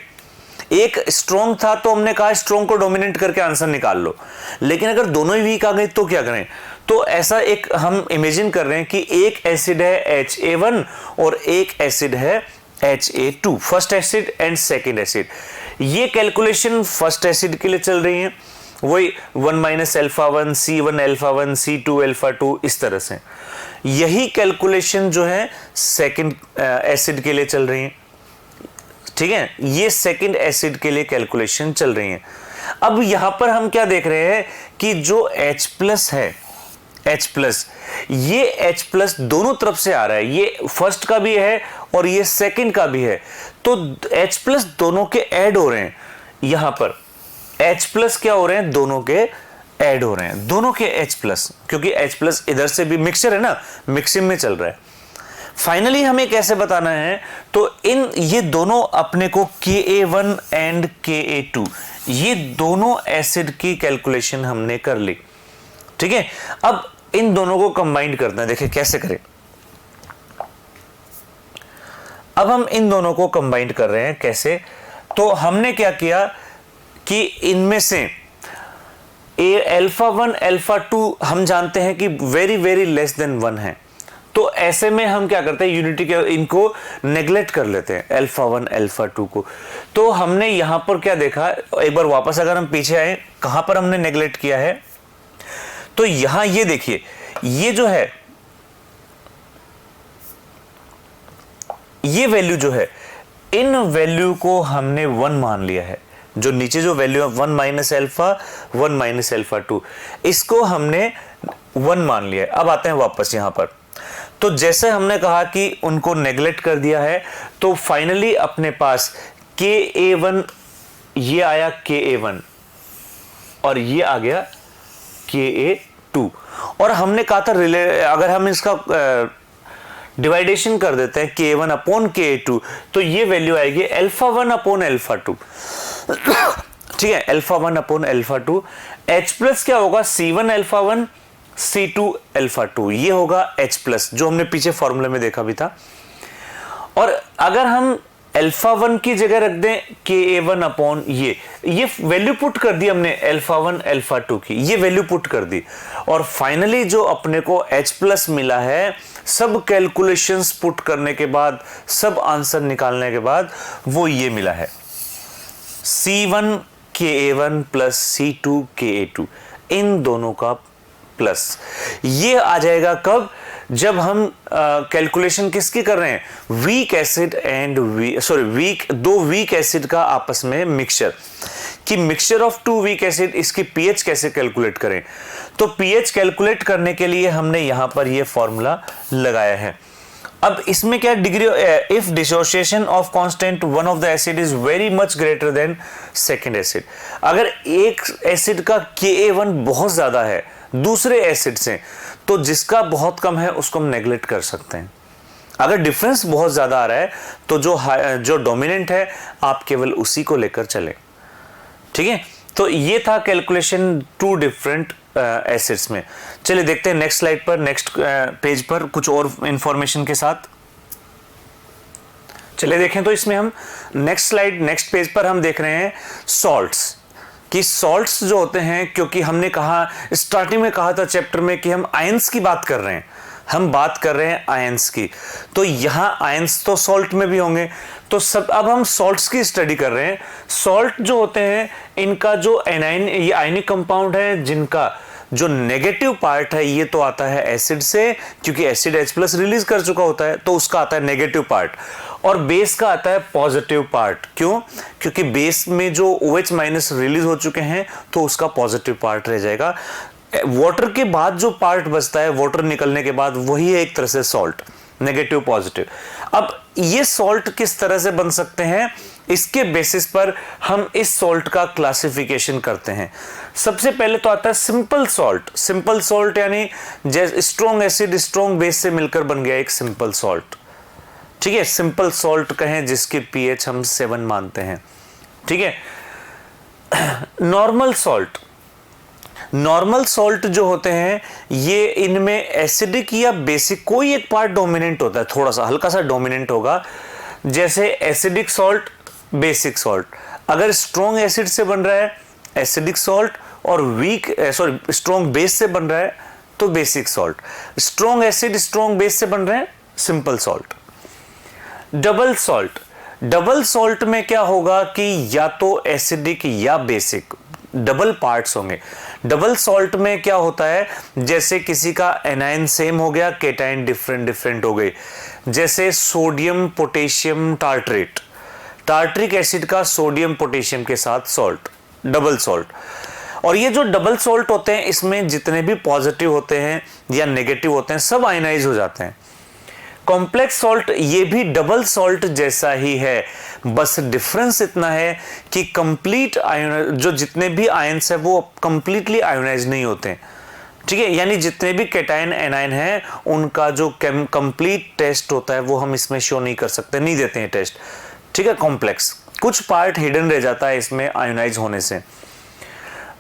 एक स्ट्रॉन्ग था तो हमने कहा स्ट्रॉन्ग को डोमिनेट करके आंसर निकाल लो, लेकिन अगर दोनों ही वीक आ गए तो क्या करें? तो ऐसा एक हम इमेजिन कर रहे हैं कि एक एसिड है Ha1 और एक एसिड है Ha2, first acid and second acid. ये कैलकुलेशन फर्स्ट एसिड के लिए चल रही है, वही 1 - α1 C1 α1 C2 α2 इस तरह से। यही कैलकुलेशन जो है सेकंड एसिड के लिए चल रही है, ठीक है, ये सेकंड एसिड के लिए कैलकुलेशन चल रही है। अब यहां पर हम क्या देख रहे हैं कि जो H+ है, H+, ये H+ दोनों तरफ से आ रहा है, ये फर्स्ट का भी है और ये सेकंड का भी है, तो H+ दोनों के ऐड हो रहे हैं। यहां पर H+ क्या हो रहे हैं? दोनों के ऐड हो रहे हैं, दोनों के H+, क्योंकि H+ इधर से भी मिक्सचर है ना, मिक्सिंग में चल रहा है। फाइनली हमें कैसे बताना है, तो ये दोनों अपने को Ka1 एंड Ka2, ये दोनों एसिड की कैलकुलेशन हमने कर ली, ठीक है। अब इन दोनों को कंबाइन करना है, देखिए कैसे करें। अब हम इन दोनों को कंबाइन कर रहे हैं कैसे, तो हमने क्या किया कि इनमें से α1 α2 हम जानते हैं कि वेरी वेरी लेस देन 1 है, तो ऐसे में हम क्या करते हैं, यूनिटी के इनको नेग्लेक्ट कर लेते हैं α1 α2 को। तो हमने यहां पर क्या देखा, एक बार वापस अगर हम पीछे आए, कहां पर हमने नेग्लेक्ट किया है, तो यहां ये देखिए, ये जो है ये वैल्यू जो है, इन वैल्यू को हमने 1 मान लिया है। जो नीचे जो वैल्यू है 1 - α 1 - α2, इसको हमने 1 मान लिया है। अब आते हैं वापस यहां पर, तो जैसे हमने कहा कि उनको नेग्लेक्ट कर दिया है, तो फाइनली अपने पास Ka1 ये आया Ka1 और ये आ गया Ka2। और हमने कहा था अगर हम इसका डिवाइडेशन कर देते हैं K1 अपॉन Ka2 तो ये वैल्यू आएगी α1 अपॉन α2। ठीक है, α1 अपॉन α2। H प्लस क्या होगा, C1 α1 C2 α2, ये होगा H प्लस, जो हमने पीछे फॉर्मूले में देखा भी था। और अगर हम α1 की जगह रख दें Ka1 अपॉन ये वैल्यू पुट कर दी हमने α1 α2 की, ये वैल्यू पुट कर दी, और फाइनली जो अपने को H प्लस मिला है, सब कैलकुलेशंस पुट करने के बाद, सब आंसर निकालने के बाद वो ये मिला है C1 Ka1 plus C2 Ka2, इन दोनों का प्लस। ये आ जाएगा कब, जब हम कैलकुलेशन किसकी कर रहे हैं, वीक एसिड एंड दो वीक एसिड का आपस में मिक्सचर, कि mixture of two weak acid, इसकी पीएच कैसे कैलकुलेट करें। तो पीएच कैलकुलेट करने के लिए हमने यहां पर ये फॉर्मूला लगाया है। अब इसमें क्या degree, if dissociation of constant one of the acid is very much greater than second acid, अगर एक एसिड का Ka1 बहुत ज्यादा है दूसरे एसिड से, तो जिसका बहुत कम है उसको हम नेग्लेक्ट कर सकते हैं। अगर डिफरेंस बहुत ज्यादा आ रहा है तो जो डोमिनेंट है आप केवल उसी को लेकर चलें। ठीक है, तो ये था कैलकुलेशन टू डिफरेंट एसिड्स में। चलिए देखते हैं नेक्स्ट स्लाइड पर, नेक्स्ट पेज पर कुछ और इंफॉर्मेशन के साथ। चलिए देखें, तो इसमें हम नेक्स्ट स्लाइड, नेक्स्ट पेज पर हम देख रहे हैं सॉल्ट्स, कि सॉल्ट्स जो होते हैं, क्योंकि हमने कहा स्टार्टिंग में कहा था चैप्टर में कि हम आयंस की बात कर रहे हैं, हम बात कर रहे हैं आयंस की, तो यहां आयंस तो सॉल्ट में भी होंगे। तो सब अब हम सॉल्ट्स की स्टडी कर रहे हैं। सॉल्ट जो होते हैं, इनका जो एनाइन, ये आयनिक कंपाउंड है, जिनका जो नेगेटिव पार्ट है ये तो आता है एसिड से, क्योंकि एसिड H प्लस रिलीज कर चुका होता है, तो उसका आता है नेगेटिव पार्ट, और बेस का आता है पॉजिटिव पार्ट। क्यों? क्योंकि बेस में जो OH माइनस रिलीज हो चुके हैं तो उसका पॉजिटिव पार्ट रह जाएगा। वाटर के बाद जो पार्ट बचता है, वाटर निकलने के बाद, वही है एक तरह से सॉल्ट, नेगेटिव पॉजिटिव। अब ये सॉल्ट किस तरह से बन सकते हैं, इसके बेसिस पर हम इस सॉल्ट का क्लासिफिकेशन करते हैं। सबसे पहले तो आता है सिंपल सॉल्ट। सिंपल सॉल्ट यानी जैसे स्ट्रॉन्ग एसिड स्ट्रॉन्ग बेस से मिलकर बन गया एक सिंपल सॉल्ट। ठीक है, सिंपल सॉल्ट कहें जिसके पीएच हम 7 मानते हैं। ठीक है, नॉर्मल सॉल्ट, नॉर्मल सॉल्ट जो होते हैं, ये इनमें एसिडिक या बेसिक कोई एक पार्ट डोमिनेंट होता है, थोड़ा सा हल्का सा डोमिनेंट होगा, जैसे एसिडिक सॉल्ट, बेसिक सॉल्ट। अगर स्ट्रॉन्ग एसिड से बन रहा है एसिडिक सॉल्ट, और स्ट्रॉन्ग बेस से बन रहा है तो basic salt. Strong acid strong base से बन रहे हैं, simple salt. Double salt, double salt में क्या होगा कि या तो एसिडिक या बेसिक, डबल पार्ट्स होंगे। डबल सॉल्ट में क्या होता है, जैसे किसी का एनाइन सेम हो गया, केटाइन डिफरेंट डिफरेंट हो गए, जैसे sodium potassium tartrate, tartaric acid का सोडियम पोटेशियम के साथ सॉल्ट, डबल सॉल्ट। और ये जो डबल सॉल्ट होते हैं, इसमें जितने भी पॉजिटिव होते हैं या नेगेटिव होते हैं, सब आयनाइज हो जाते हैं। कॉम्प्लेक्स सॉल्ट ये भी डबल सॉल्ट जैसा ही है, बस डिफरेंस इतना है कि कंप्लीट आयन, जो जितने भी आयंस है वो कंप्लीटली आयोनाइज नहीं होते हैं। ठीक है, यानी जितने भी कैटायन एनायन हैं उनका जो कंप्लीट टेस्ट होता है वो हम इसमें शो नहीं कर सकते, नहीं देते हैं टेस्ट। ठीक है, कॉम्प्लेक्स, कुछ पार्ट हिडन रह जाता है इसमें आयोनाइज होने से।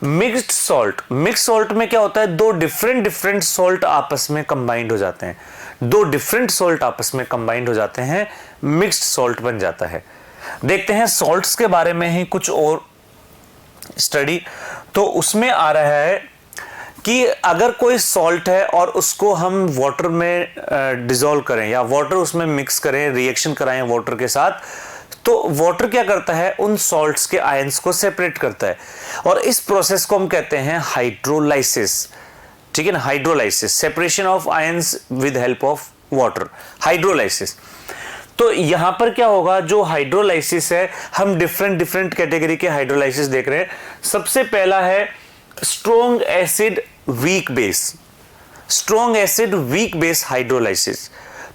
मिक्स्ड सॉल्ट, मिक्स सॉल्ट में क्या होता है, दो डिफरेंट सॉल्ट आपस में कंबाइंड हो जाते हैं, दो डिफरेंट सॉल्ट आपस में कंबाइंड हो जाते हैं, मिक्स्ड सॉल्ट बन जाता है। देखते हैं सॉल्ट्स के बारे में ही कुछ और स्टडी। तो उसमें आ रहा है कि अगर कोई सॉल्ट है और उसको हम वाटर में डिसॉल्व करें या वाटर उसमें मिक्स करें, रिएक्शन कराएं वाटर के साथ, तो वाटर क्या करता है, उन सॉल्ट्स के आयंस को सेपरेट करता है, और इस प्रोसेस को हम कहते हैं हाइड्रोलाइसिस। ठीक है ना, hydrolysis, separation of ions with help of water, hydrolysis. तो यहां पर क्या होगा, जो हाइड्रोलाइसिस है, हम डिफरेंट कैटेगरी के हाइड्रोलाइसिस देख रहे हैं। सबसे पहला है strong acid weak base, strong acid weak base hydrolysis.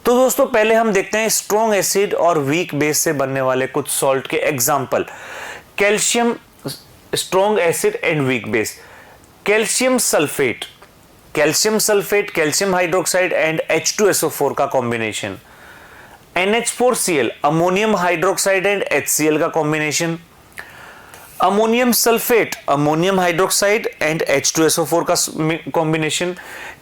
तो दोस्तों पहले हम देखते हैं स्ट्रॉन्ग एसिड और वीक बेस से बनने वाले कुछ सॉल्ट के example. Calcium strong acid and weak base, calcium sulphate, calcium hydroxide and H2SO4 का combination, NH4Cl ammonium hydroxide and HCl का combination, ammonium sulphate ammonium hydroxide and H2SO4 का combination,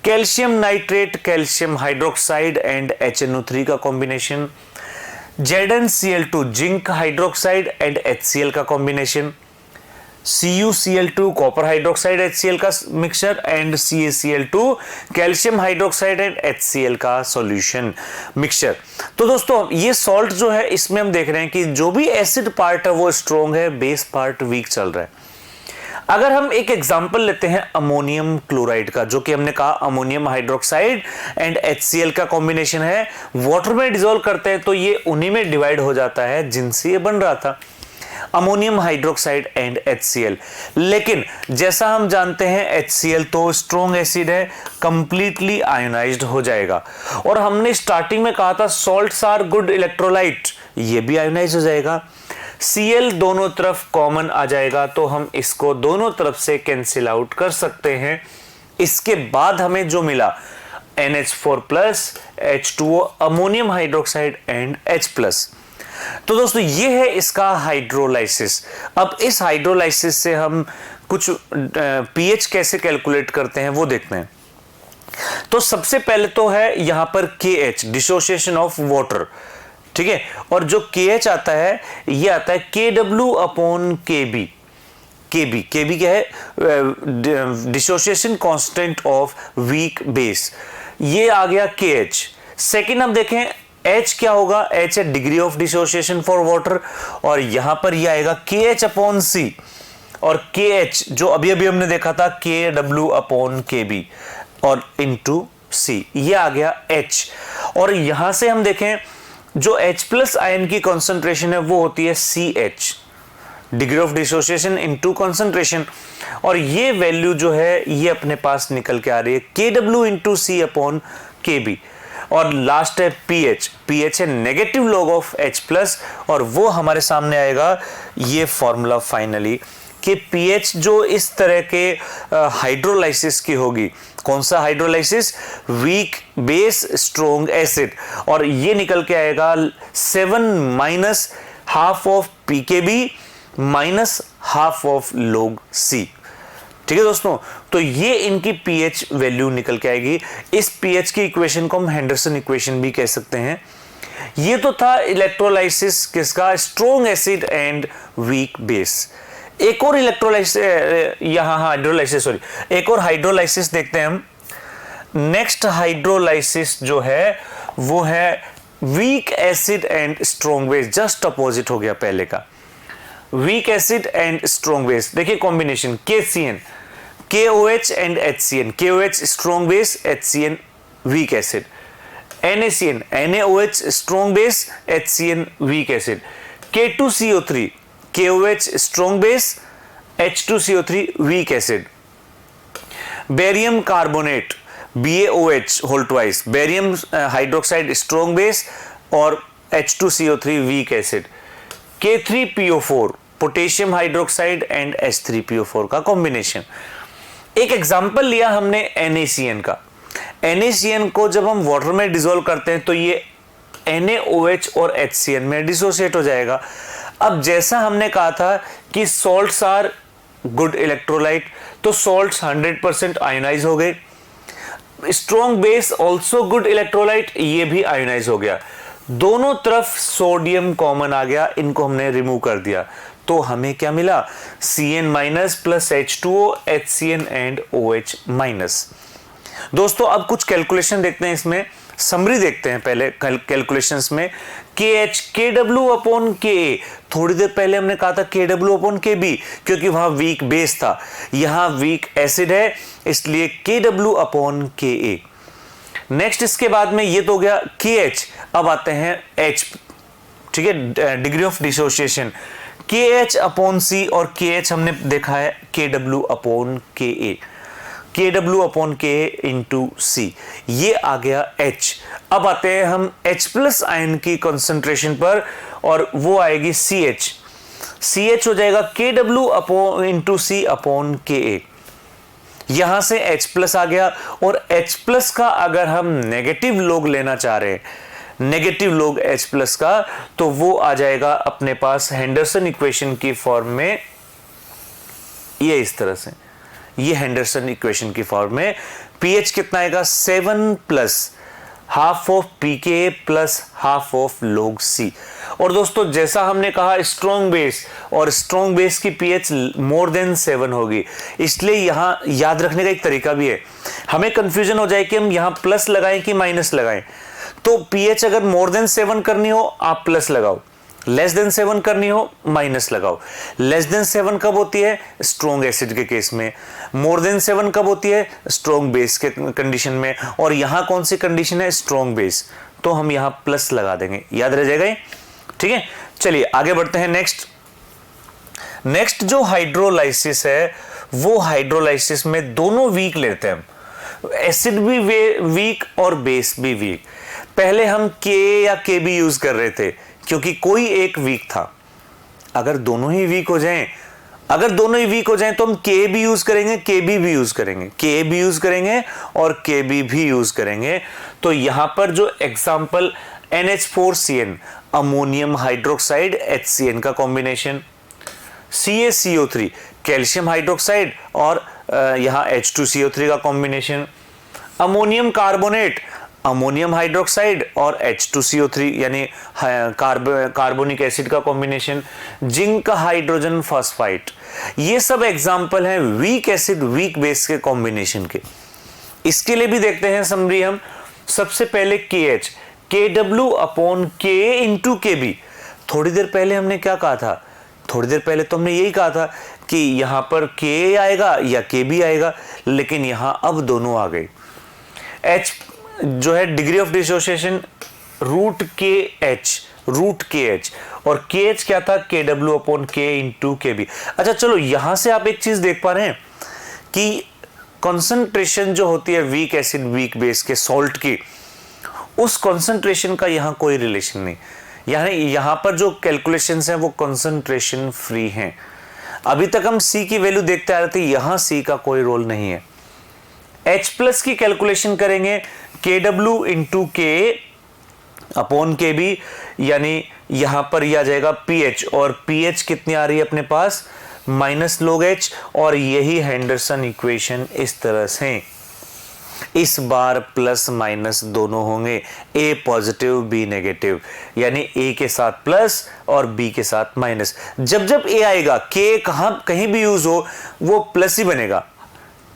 calcium nitrate calcium hydroxide and HNO3 का combination, ZnCl2 zinc hydroxide and HCl का combination, CuCl2 copper hydroxide HCl का mixture and CaCl2 calcium hydroxide and HCl का solution mixture. तो दोस्तों ये salt जो है इसमें हम देख रहे हैं कि जो भी एसिड पार्ट है वो स्ट्रॉन्ग है, बेस पार्ट वीक चल रहा है। अगर हम एक एग्जांपल लेते हैं अमोनियम क्लोराइड का, जो कि हमने कहा अमोनियम हाइड्रोक्साइड एंड HCl का कॉम्बिनेशन है, वाटर में डिसॉल्व करते हैं तो ये उन्हीं में डिवाइड हो जाता है जिनसे ये बन रहा था, अमोनियम हाइड्रोक्साइड एंड HCl। लेकिन जैसा हम जानते हैं HCl तो स्ट्रॉन्ग एसिड है, कंप्लीटली आयोनाइज्ड हो जाएगा। और हमने स्टार्टिंग में कहा था सॉल्ट्स आर गुड इलेक्ट्रोलाइट, ये भी आयोनाइज हो जाएगा। Cl दोनों तरफ कॉमन आ जाएगा तो हम इसको दोनों तरफ से कैंसिल आउट कर सकते हैं। इसके बाद हमें जो मिला NH4+, H2O ammonium hydroxide and H+। तो दोस्तों ये है इसका हाइड्रोलाइसिस। अब इस हाइड्रोलाइसिस से हम कुछ पीएच कैसे कैलकुलेट करते हैं वो देखते हैं। तो सबसे पहले तो है यहां पर KH डिसोसिएशन ऑफ वाटर, ठीक है। और जो KH आता है ये आता है KW/KB। KB क्या है? Dissociation constant of weak base, ये आ गया KH। सेकेंड हम देखें H क्या होगा? H है degree of dissociation for water, और यहां पर ये आएगा KH/C। और KH जो अभी अभी हमने देखा था KW/KB और इंटू C, ये आ गया H। और यहां से हम देखें जो H+ आयन की कॉन्सेंट्रेशन है वो होती है CH, degree of dissociation into concentration. और ये वैल्यू जो है ये अपने पास निकल के आ रही है KW/C/KB। और लास्ट है पीएच है नेगेटिव लॉग ऑफ H+, और वो हमारे सामने आएगा ये फॉर्मूला फाइनली कि पीएच जो इस तरह के हाइड्रोलाइसिस की होगी, कौन सा hydrolysis? Weak base strong acid, और ये निकल के आएगा 7 - half of PKB minus half of log C। ठीक है दोस्तों, तो ये इनकी पीएच वैल्यू निकल के आएगी। इस पीएच की इक्वेशन को हम हेंडरसन इक्वेशन भी कह सकते हैं। ये तो था इलेक्ट्रोलाइसिस किसका? Strong acid and weak base. एक और इलेक्ट्रोलाइसिस यहां हाइड्रोलाइसिस, सॉरी, एक और हाइड्रोलाइसिस देखते हैं हम। नेक्स्ट हाइड्रोलाइसिस जो है वो है weak acid and strong base, just opposite हो गया पहले का। Weak acid and strong base, देखिए combination KCN, KOH and HCN, KOH strong base, HCN weak acid, NaCN, NaOH strong base, HCN weak acid, K2CO3, KOH strong base, H2CO3 weak acid, barium carbonate, BaOH whole twice, barium hydroxide strong base और H2CO3 weak acid, K3PO4 potassium hydroxide and H3PO4 का combination. एक example लिया हमने NaCN का। NaCN को जब हम water में डिसॉल्व करते हैं तो ये NaOH और HCN में डिसोसिएट हो जाएगा। अब जैसा हमने कहा था कि सॉल्ट्स आर गुड इलेक्ट्रोलाइट, तो सॉल्ट्स 100% आयोनाइज हो गए। Strong base also good electrolyte, ये भी आयोनाइज हो गया। दोनों तरफ सोडियम कॉमन आ गया, इनको हमने रिमूव कर दिया, तो हमें क्या मिला? CN- plus H2O, HCN and OH-। दोस्तों अब कुछ कैलकुलेशन देखते हैं, इसमें समरी देखते हैं पहले कैलकुलेशंस में। KH KW/Ka, थोड़ी देर पहले हमने कहा था KW/Kb क्योंकि वहां वीक बेस था, यहां वीक एसिड है इसलिए KW/Ka। नेक्स्ट इसके बाद में ये तो हो गया KH। अब आते हैं H, ठीक है, डिग्री ऑफ डिसोसिएशन, KH/C और KH हमने देखा है KW/Ka। KW अपॉन के इंटू सी, ये आ गया H। अब आते हैं हम H प्लस आयन की कॉन्सेंट्रेशन पर, और वो आएगी CH हो जाएगा KW अपॉन इंटू सी अपॉन KA। यहां से H प्लस आ गया, और H प्लस का अगर हम नेगेटिव लोग लेना चाह रहे हैं, नेगेटिव लोग H प्लस का, तो वो आ जाएगा अपने पास हेंडरसन इक्वेशन की फॉर्म में, ये इस तरह से, ये हेंडरसन इक्वेशन की फॉर्म में pH कितना आएगा 7 plus half of pK plus half of log C। और दोस्तों जैसा हमने कहा स्ट्रॉन्ग बेस, और स्ट्रॉन्ग बेस की pH मोर देन 7 होगी, इसलिए यहां याद रखने का एक तरीका भी है। हमें कंफ्यूजन हो जाए कि हम यहां प्लस लगाएं कि माइनस लगाएं, तो pH अगर मोर देन 7 करनी हो आप प्लस लगाओ, लेस देन 7 करनी हो माइनस लगाओ। लेस देन 7 कब होती है? स्ट्रॉन्ग एसिड के केस में। मोर देन 7 कब होती है? स्ट्रॉन्ग बेस के कंडीशन में। और यहां कौन सी कंडीशन है? स्ट्रॉन्ग बेस, तो हम यहां प्लस लगा देंगे, याद रह जाएगा ये, ठीक है। चलिए आगे बढ़ते हैं। नेक्स्ट जो हाइड्रोलाइसिस है, वो हाइड्रोलाइसिस में दोनों वीक लेते हैं हम, एसिड भी वीक और बेस भी वीक। पहले हम के या के बी यूज कर रहे थे क्योंकि कोई एक वीक था। अगर दोनों ही वीक हो जाएं, तो हम के भी यूज करेंगे, के बी भी यूज करेंगे, के बी यूज करेंगे और के बी भी यूज करेंगे। तो यहां पर जो example NH4CN ammonium hydroxide HCN का कॉम्बिनेशन, CaCO3 कैल्शियम हाइड्रोक्साइड और यहां H2CO3 का combination, ammonium carbonate ammonium hydroxide और H2CO3 यानी कार्बोनिक एसिड का कॉम्बिनेशन, जिंक हाइड्रोजन फॉस्फाइड। ये सब एग्जांपल हैं वीक एसिड वीक बेस के कॉम्बिनेशन के। इसके लिए भी देखते हैं समरी हम। सबसे पहले KH, KW upon K into KB। थोड़ी देर पहले हमने क्या कहा था? थोड़ी देर पहले तो हमने यही कहा था कि यहां पर K आएगा या KB आएगा, लेकिन यहां अब दोनों आ गए। H जो है डिग्री ऑफ डिसोसिएशन रूट के एच, और के एच क्या था? KW upon K into KB। अच्छा चलो, यहां से आप एक चीज देख पा रहे हैं कि कॉन्सेंट्रेशन जो होती है वीक एसिड वीक बेस के सॉल्ट की, उस कॉन्सेंट्रेशन का यहां कोई रिलेशन नहीं। यहां पर जो कैलकुलेशंस हैं वो कॉन्सेंट्रेशन फ्री हैं। अभी तक हम C की वैल्यू देखते आ रहे थे, यहां C का कोई रोल नहीं है। H प्लस की कैलकुलेशन करेंगे KW into K upon KB, यानी यहां पर यह आ जाएगा pH, और pH कितनी आ रही है अपने पास? Minus log H। और यही हेंडरसन इक्वेशन इस तरह से, इस बार प्लस माइनस दोनों होंगे, A पॉजिटिव B नेगेटिव, यानी A के साथ प्लस और B के साथ माइनस। जब जब A आएगा, K कहीं भी यूज हो वो प्लस ही बनेगा।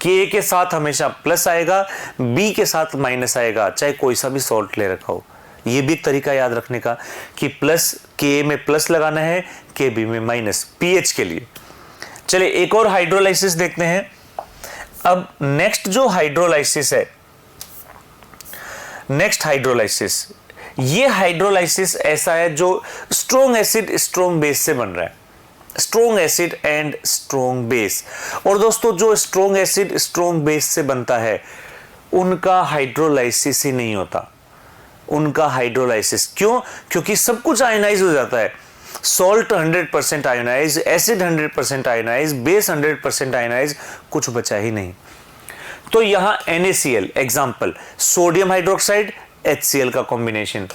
K के साथ हमेशा प्लस आएगा, B के साथ माइनस आएगा, चाहे कोई सा भी सॉल्ट ले रखा हो। ये भी एक तरीका याद रखने का कि प्लस K में प्लस लगाना है, KB में माइनस, pH के लिए। चलिए एक और हाइड्रोलाइसिस देखते हैं। अब नेक्स्ट जो हाइड्रोलाइसिस है, ये हाइड्रोलाइसिस ऐसा है जो स्ट्रॉन्ग एसिड स्ट्रॉन्ग बेस से बन रहा है, strong acid and strong base. और दोस्तों जो स्ट्रॉन्ग एसिड स्ट्रॉन्ग बेस से बनता है उनका हाइड्रोलाइसिस ही नहीं होता। उनका हाइड्रोलाइसिस क्यों? क्योंकि सब कुछ आयनाइज हो जाता है। Salt 100% ionise, acid 100% ionise, base 100% ionise, कुछ बचा ही नहीं। तो यहां NaCl example, sodium hydroxide HCl का combination,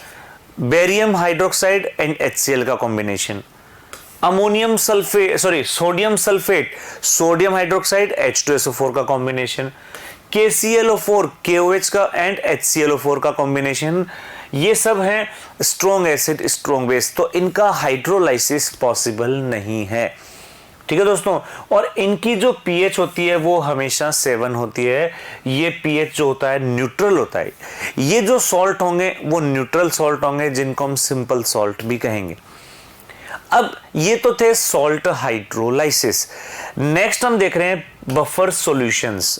barium hydroxide and HCl का combination, ammonium sulphate sodium sulphate sodium hydroxide H2SO4 का कॉम्बिनेशन, KClO4 KOH का एंड HClO4 का कॉम्बिनेशन। ये सब हैं स्ट्रॉन्ग एसिड स्ट्रॉन्ग बेस, तो इनका हाइड्रोलाइसिस पॉसिबल नहीं है। ठीक है दोस्तों, और इनकी जो pH होती है वो हमेशा 7 होती है। ये pH जो होता है न्यूट्रल होता है। ये जो सॉल्ट होंगे वो न्यूट्रल सॉल्ट होंगे, जिनको हम सिंपल सॉल्ट भी कहेंगे। अब ये तो थे सॉल्ट हाइड्रोलाइसिस। नेक्स्ट हम देख रहे हैं buffer solutions.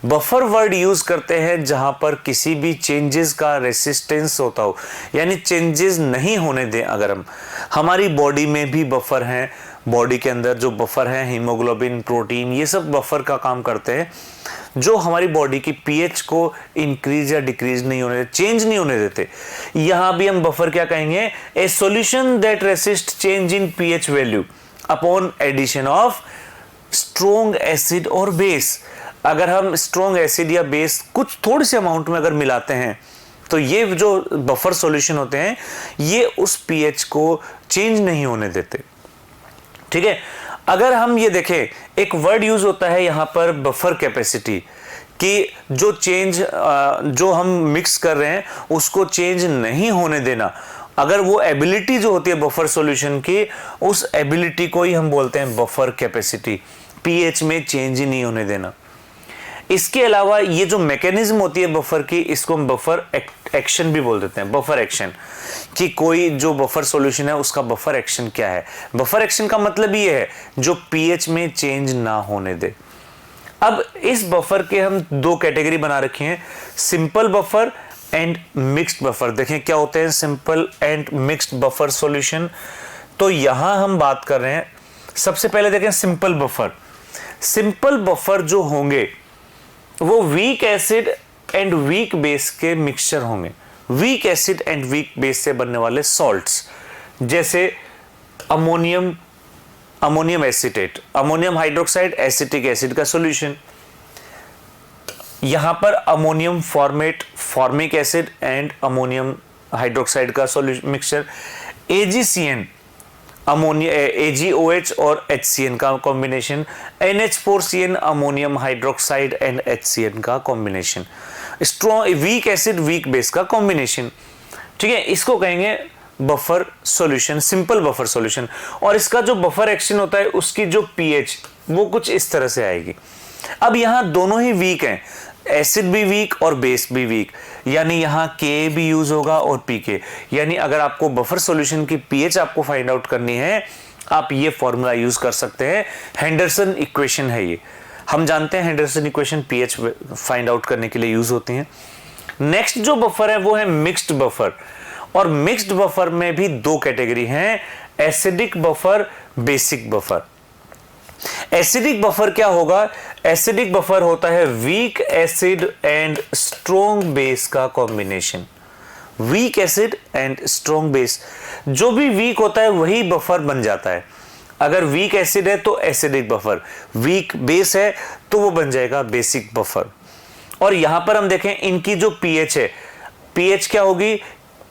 Buffer word use करते हैं जहां पर किसी भी चेंजेस का रेसिस्टेंस होता हो, यानी चेंजेस नहीं होने दें। अगर हम हमारी बॉडी में भी बफर हैं, बॉडी के अंदर जो बफर है, हीमोग्लोबिन, प्रोटीन, ये सब बफर का काम करते हैं जो हमारी बॉडी की पीएच को इंक्रीज या डिक्रीज नहीं होने देते, चेंज नहीं होने देते। यहां भी हम बफर क्या कहेंगे, a solution that resist change in pH value upon addition of strong acid और बेस। अगर हम स्ट्रॉन्ग एसिड या बेस कुछ थोड़े से अमाउंट में अगर मिलाते हैं तो ये जो बफर सॉल्यूशन होते हैं ये उस पीएच को चेंज नहीं होने देते। ठीक है, अगर हम ये देखें, एक वर्ड यूज होता है यहां पर बफर कैपेसिटी, कि जो चेंज जो हम मिक्स कर रहे हैं उसको चेंज नहीं होने देना। अगर वो एबिलिटी जो होती है बफर सॉल्यूशन की, उस एबिलिटी को ही हम बोलते हैं बफर कैपेसिटी, पीएच में चेंज ही नहीं होने देना। इसके अलावा ये जो मैकेनिज्म होती है बफर की, इसको हम बफर एक्शन भी बोल देते हैं, बफर एक्शन, कि कोई जो बफर सॉल्यूशन है उसका बफर एक्शन क्या है। बफर एक्शन का मतलब ये है जो पीएच में चेंज ना होने दे। अब इस बफर के हम दो कैटेगरी बना रखी हैं, simple buffer and mixed buffer. देखें क्या होते हैं simple and mixed buffer solution. तो यहां हम बात कर रहे हैं, सबसे पहले देखें सिंपल बफर। सिंपल बफर जो होंगे वो weak acid and weak base के मिक्सचर होंगे, weak acid and weak base से बनने वाले सॉल्ट्स, जैसे ammonium acetate, ammonium hydroxide, acetic acid का सॉल्यूशन। यहां पर ammonium formate, formic acid and ammonium hydroxide का solution mixture. AgCN, ammonia AgOH और HCN का combination. NH4CN, ammonium hydroxide and HCN का combination. Strong weak acid weak base का combination. ठीक है, इसको कहेंगे buffer solution, simple buffer solution. और इसका जो बफर एक्शन होता है उसकी जो पीएच वो कुछ इस तरह से आएगी। अब यहां दोनों ही वीक हैं, एसिड भी वीक और बेस भी वीक, यानी यहां के भी यूज होगा और पीके। यानी अगर आपको बफर सॉल्यूशन की पीएच आपको फाइंड आउट करनी है, आप ये फॉर्मूला यूज कर सकते हैं। हेंडरसन इक्वेशन है ये, हम जानते हैं Henderson equation pH find out करने के लिए यूज होती है। नेक्स्ट जो बफर है वो है मिक्स्ड बफर। और मिक्स्ड बफर में भी दो कैटेगरी हैं, acidic buffer, basic buffer. Acidic buffer क्या होगा, एसिडिक बफर होता है weak acid and strong base का combination. Weak acid and strong base, जो भी वीक होता है वही बफर बन जाता है। अगर वीक एसिड है तो एसिडिक बफर, वीक बेस है तो वो बन जाएगा बेसिक बफर। और यहां पर हम देखें इनकी जो पीएच है, पीएच क्या होगी,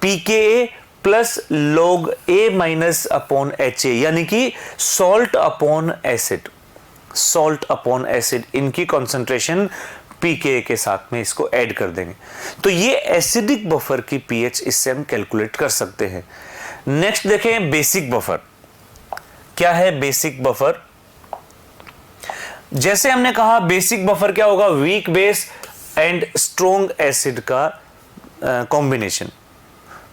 pKa plus log A minus upon HA, यानी कि salt upon acid, salt upon acid, इनकी कॉन्सेंट्रेशन pKa के साथ में इसको ऐड कर देंगे। तो ये एसिडिक बफर की पीएच इससे हम कैलकुलेट कर सकते हैं। नेक्स्ट देखें बेसिक बफर। क्या है बेसिक बफर, जैसे हमने कहा बेसिक बफर क्या होगा, weak base and strong acid का combination,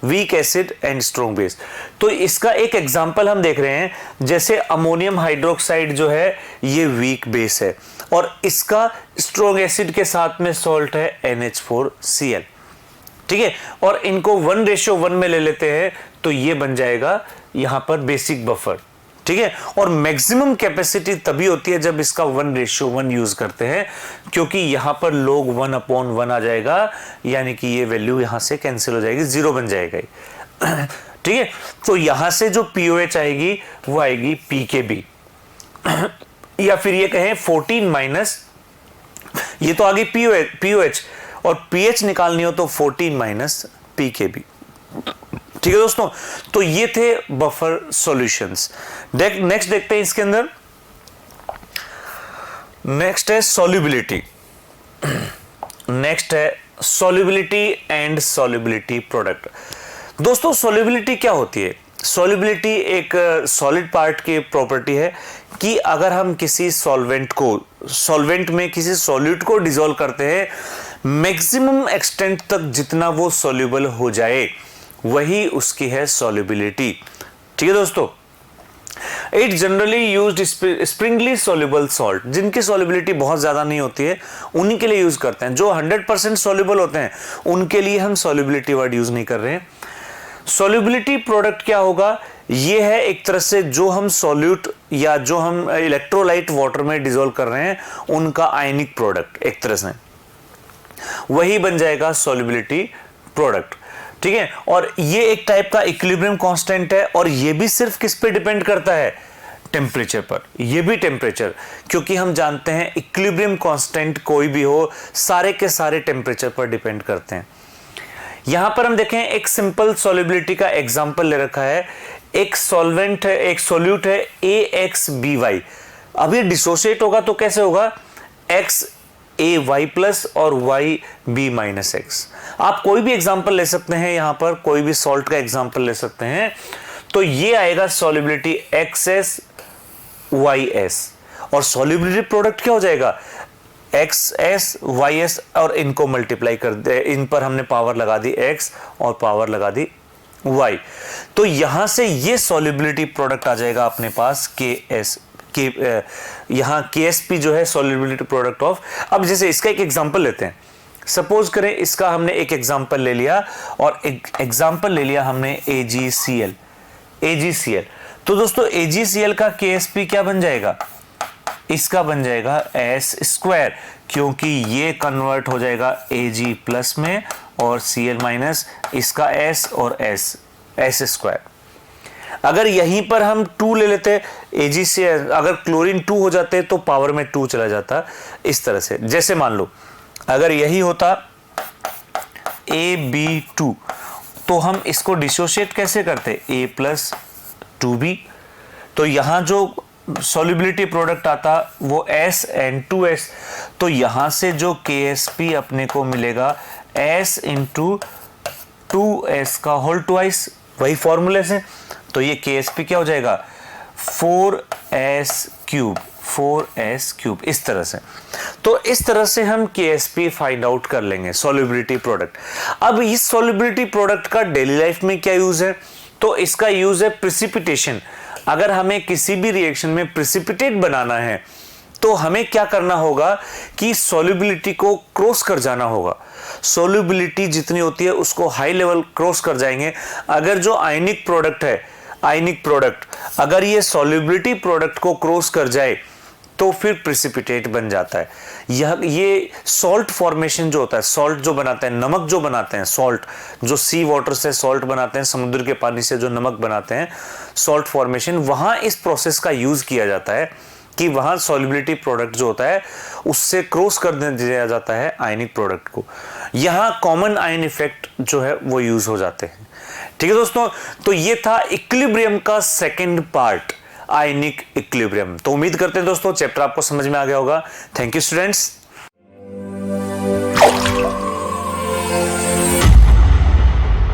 weak acid and strong base. तो इसका एक एग्जांपल हम देख रहे हैं, जैसे अमोनियम हाइड्रोक्साइड जो है ये वीक बेस है और इसका स्ट्रॉन्ग एसिड के साथ में सॉल्ट है NH4Cl। ठीक है, और इनको 1:1 में ले लेते हैं तो ये बन जाएगा यहां पर बेसिक बफर। ठीक है, और मैक्सिमम कैपेसिटी तभी होती है जब इसका 1:1 यूज करते हैं, क्योंकि यहां पर log 1/1 आ जाएगा, यानी कि ये वैल्यू यहां से कैंसिल हो जाएगी, 0 बन जाएगा। ठीक है, तो यहां से जो पीओएच आएगी वो आएगी पीकेबी, या फिर ये कहें 14 माइनस, ये तो आगे पीओएच और पीएच निकालनी हो तो 14 माइनस पीकेबी। ठीक है दोस्तों, तो ये थे बफर सॉल्यूशंस। नेक्स्ट देखते हैं इसके अंदर, नेक्स्ट है सॉल्युबिलिटी। नेक्स्ट है सॉल्युबिलिटी एंड सॉल्युबिलिटी प्रोडक्ट। दोस्तों सॉल्युबिलिटी क्या होती है, सॉल्युबिलिटी एक सॉलिड पार्ट की प्रॉपर्टी है कि अगर हम किसी सॉल्वेंट में किसी सॉल्यूट को डिसॉल्व करते हैं, मैक्सिमम एक्सटेंट तक जितना वो सॉल्युबल हो जाए वही उसकी है सॉल्युबिलिटी। ठीक है दोस्तों, it generally used Sprüngli soluble salt, जिनकी सॉल्युबिलिटी बहुत ज्यादा नहीं होती है उन्हीं के लिए यूज करते हैं। जो 100% सॉल्युबल होते हैं उनके लिए हम सॉल्युबिलिटी वर्ड यूज नहीं कर रहे हैं। सॉल्युबिलिटी प्रोडक्ट क्या होगा, ये है एक तरह से जो हम सॉल्यूट या जो हम इलेक्ट्रोलाइट वाटर में डिसॉल्व कर रहे हैं उनका आयनिक प्रोडक्ट, एक तरह से वही बन जाएगा सॉल्युबिलिटी प्रोडक्ट। ठीक है, और ये एक टाइप का इक्विलिब्रियम कांस्टेंट है, और ये भी सिर्फ किस पे डिपेंड करता है, टेम्परेचर पर। ये भी टेम्परेचर, क्योंकि हम जानते हैं इक्विलिब्रियम कांस्टेंट कोई भी हो सारे के सारे टेम्परेचर पर डिपेंड करते हैं। यहां पर हम देखें एक सिंपल सॉल्युबिलिटी का एग्जांपल ले रखा है। एक सॉल्वेंट है, एक सॉल्यूट है AXBY। अब ये डिसोशिएट होगा तो कैसे होगा, XAY प्लस और YB माइनस एक्स। आप कोई भी एग्जांपल ले सकते हैं, यहां पर कोई भी सॉल्ट का एग्जांपल ले सकते हैं, तो ये आएगा सॉल्युबिलिटी XSYS, और सॉल्युबिलिटी प्रोडक्ट क्या हो जाएगा, XSYS, और इनको मल्टीप्लाई कर दे, इन पर हमने पावर लगा दी X और पावर लगा दी Y, तो यहां से ये सॉल्युबिलिटी प्रोडक्ट आ जाएगा अपने पास यहां KSP जो है सॉल्युबिलिटी प्रोडक्ट ऑफ। अब जैसे इसका एक एग्जांपल लेते हैं, सपोज करें इसका हमने एक एग्जांपल ले लिया, और एक एग्जांपल ले लिया हमने AgCl। तो दोस्तों AgCl का KSP क्या बन जाएगा, इसका बन जाएगा S², क्योंकि ये कन्वर्ट हो जाएगा Ag प्लस में और Cl माइनस, इसका S और S²। अगर यहीं पर हम 2 ले लेते AgCl, अगर क्लोरीन 2 हो जाते तो पावर में 2 चला जाता, इस तरह से। जैसे मान लो अगर यही होता AB2, तो हम इसको डिसोशिएट कैसे करते, A प्लस 2B, तो यहां जो सॉल्युबिलिटी प्रोडक्ट आता वो SN2S, तो यहां से जो KSP अपने को मिलेगा S इंटू 2S का होल ट्वाइस, वही फॉर्मूले से, तो ये KSP क्या हो जाएगा 4S³, इस तरह से। तो इस तरह से हम KSP फाइंड आउट कर लेंगे, सॉल्युबिलिटी प्रोडक्ट। अब इस सॉल्युबिलिटी प्रोडक्ट का डेली लाइफ में क्या यूज है, तो इसका यूज है प्रिसिपिटेशन। अगर हमें किसी भी रिएक्शन में प्रिसिपिटेट बनाना है तो हमें क्या करना होगा कि सॉल्युबिलिटी को क्रॉस कर जाना होगा। सॉल्युबिलिटी जितनी होती है उसको हाई लेवल क्रॉस कर जाएंगे। अगर जो आयनिक प्रोडक्ट है, आयनिक प्रोडक्ट अगर ये सॉल्युबिलिटी प्रोडक्ट को क्रॉस कर जाए तो फिर प्रिसिपिटेट बन जाता है। ये सॉल्ट फॉर्मेशन जो होता है, सॉल्ट जो बनाते हैं, नमक जो बनाते हैं, सॉल्ट जो सी वाटर से सॉल्ट बनाते हैं, समुद्र के पानी से जो नमक बनाते हैं, सॉल्ट फॉर्मेशन, वहां इस प्रोसेस का यूज किया जाता है कि वहां सॉल्युबिलिटी प्रोडक्ट जो होता है उससे क्रॉस कर दिया जाता है आयनिक प्रोडक्ट को। यहां कॉमन आयन इफेक्ट जो है वो यूज हो जाते हैं। ठीक है दोस्तों, तो ये था इक्विलिब्रियम का सेकेंड पार्ट, आयनिक इक्विलिब्रियम। तो उम्मीद करते हैं दोस्तों चैप्टर आपको समझ में आ गया होगा। Thank you students.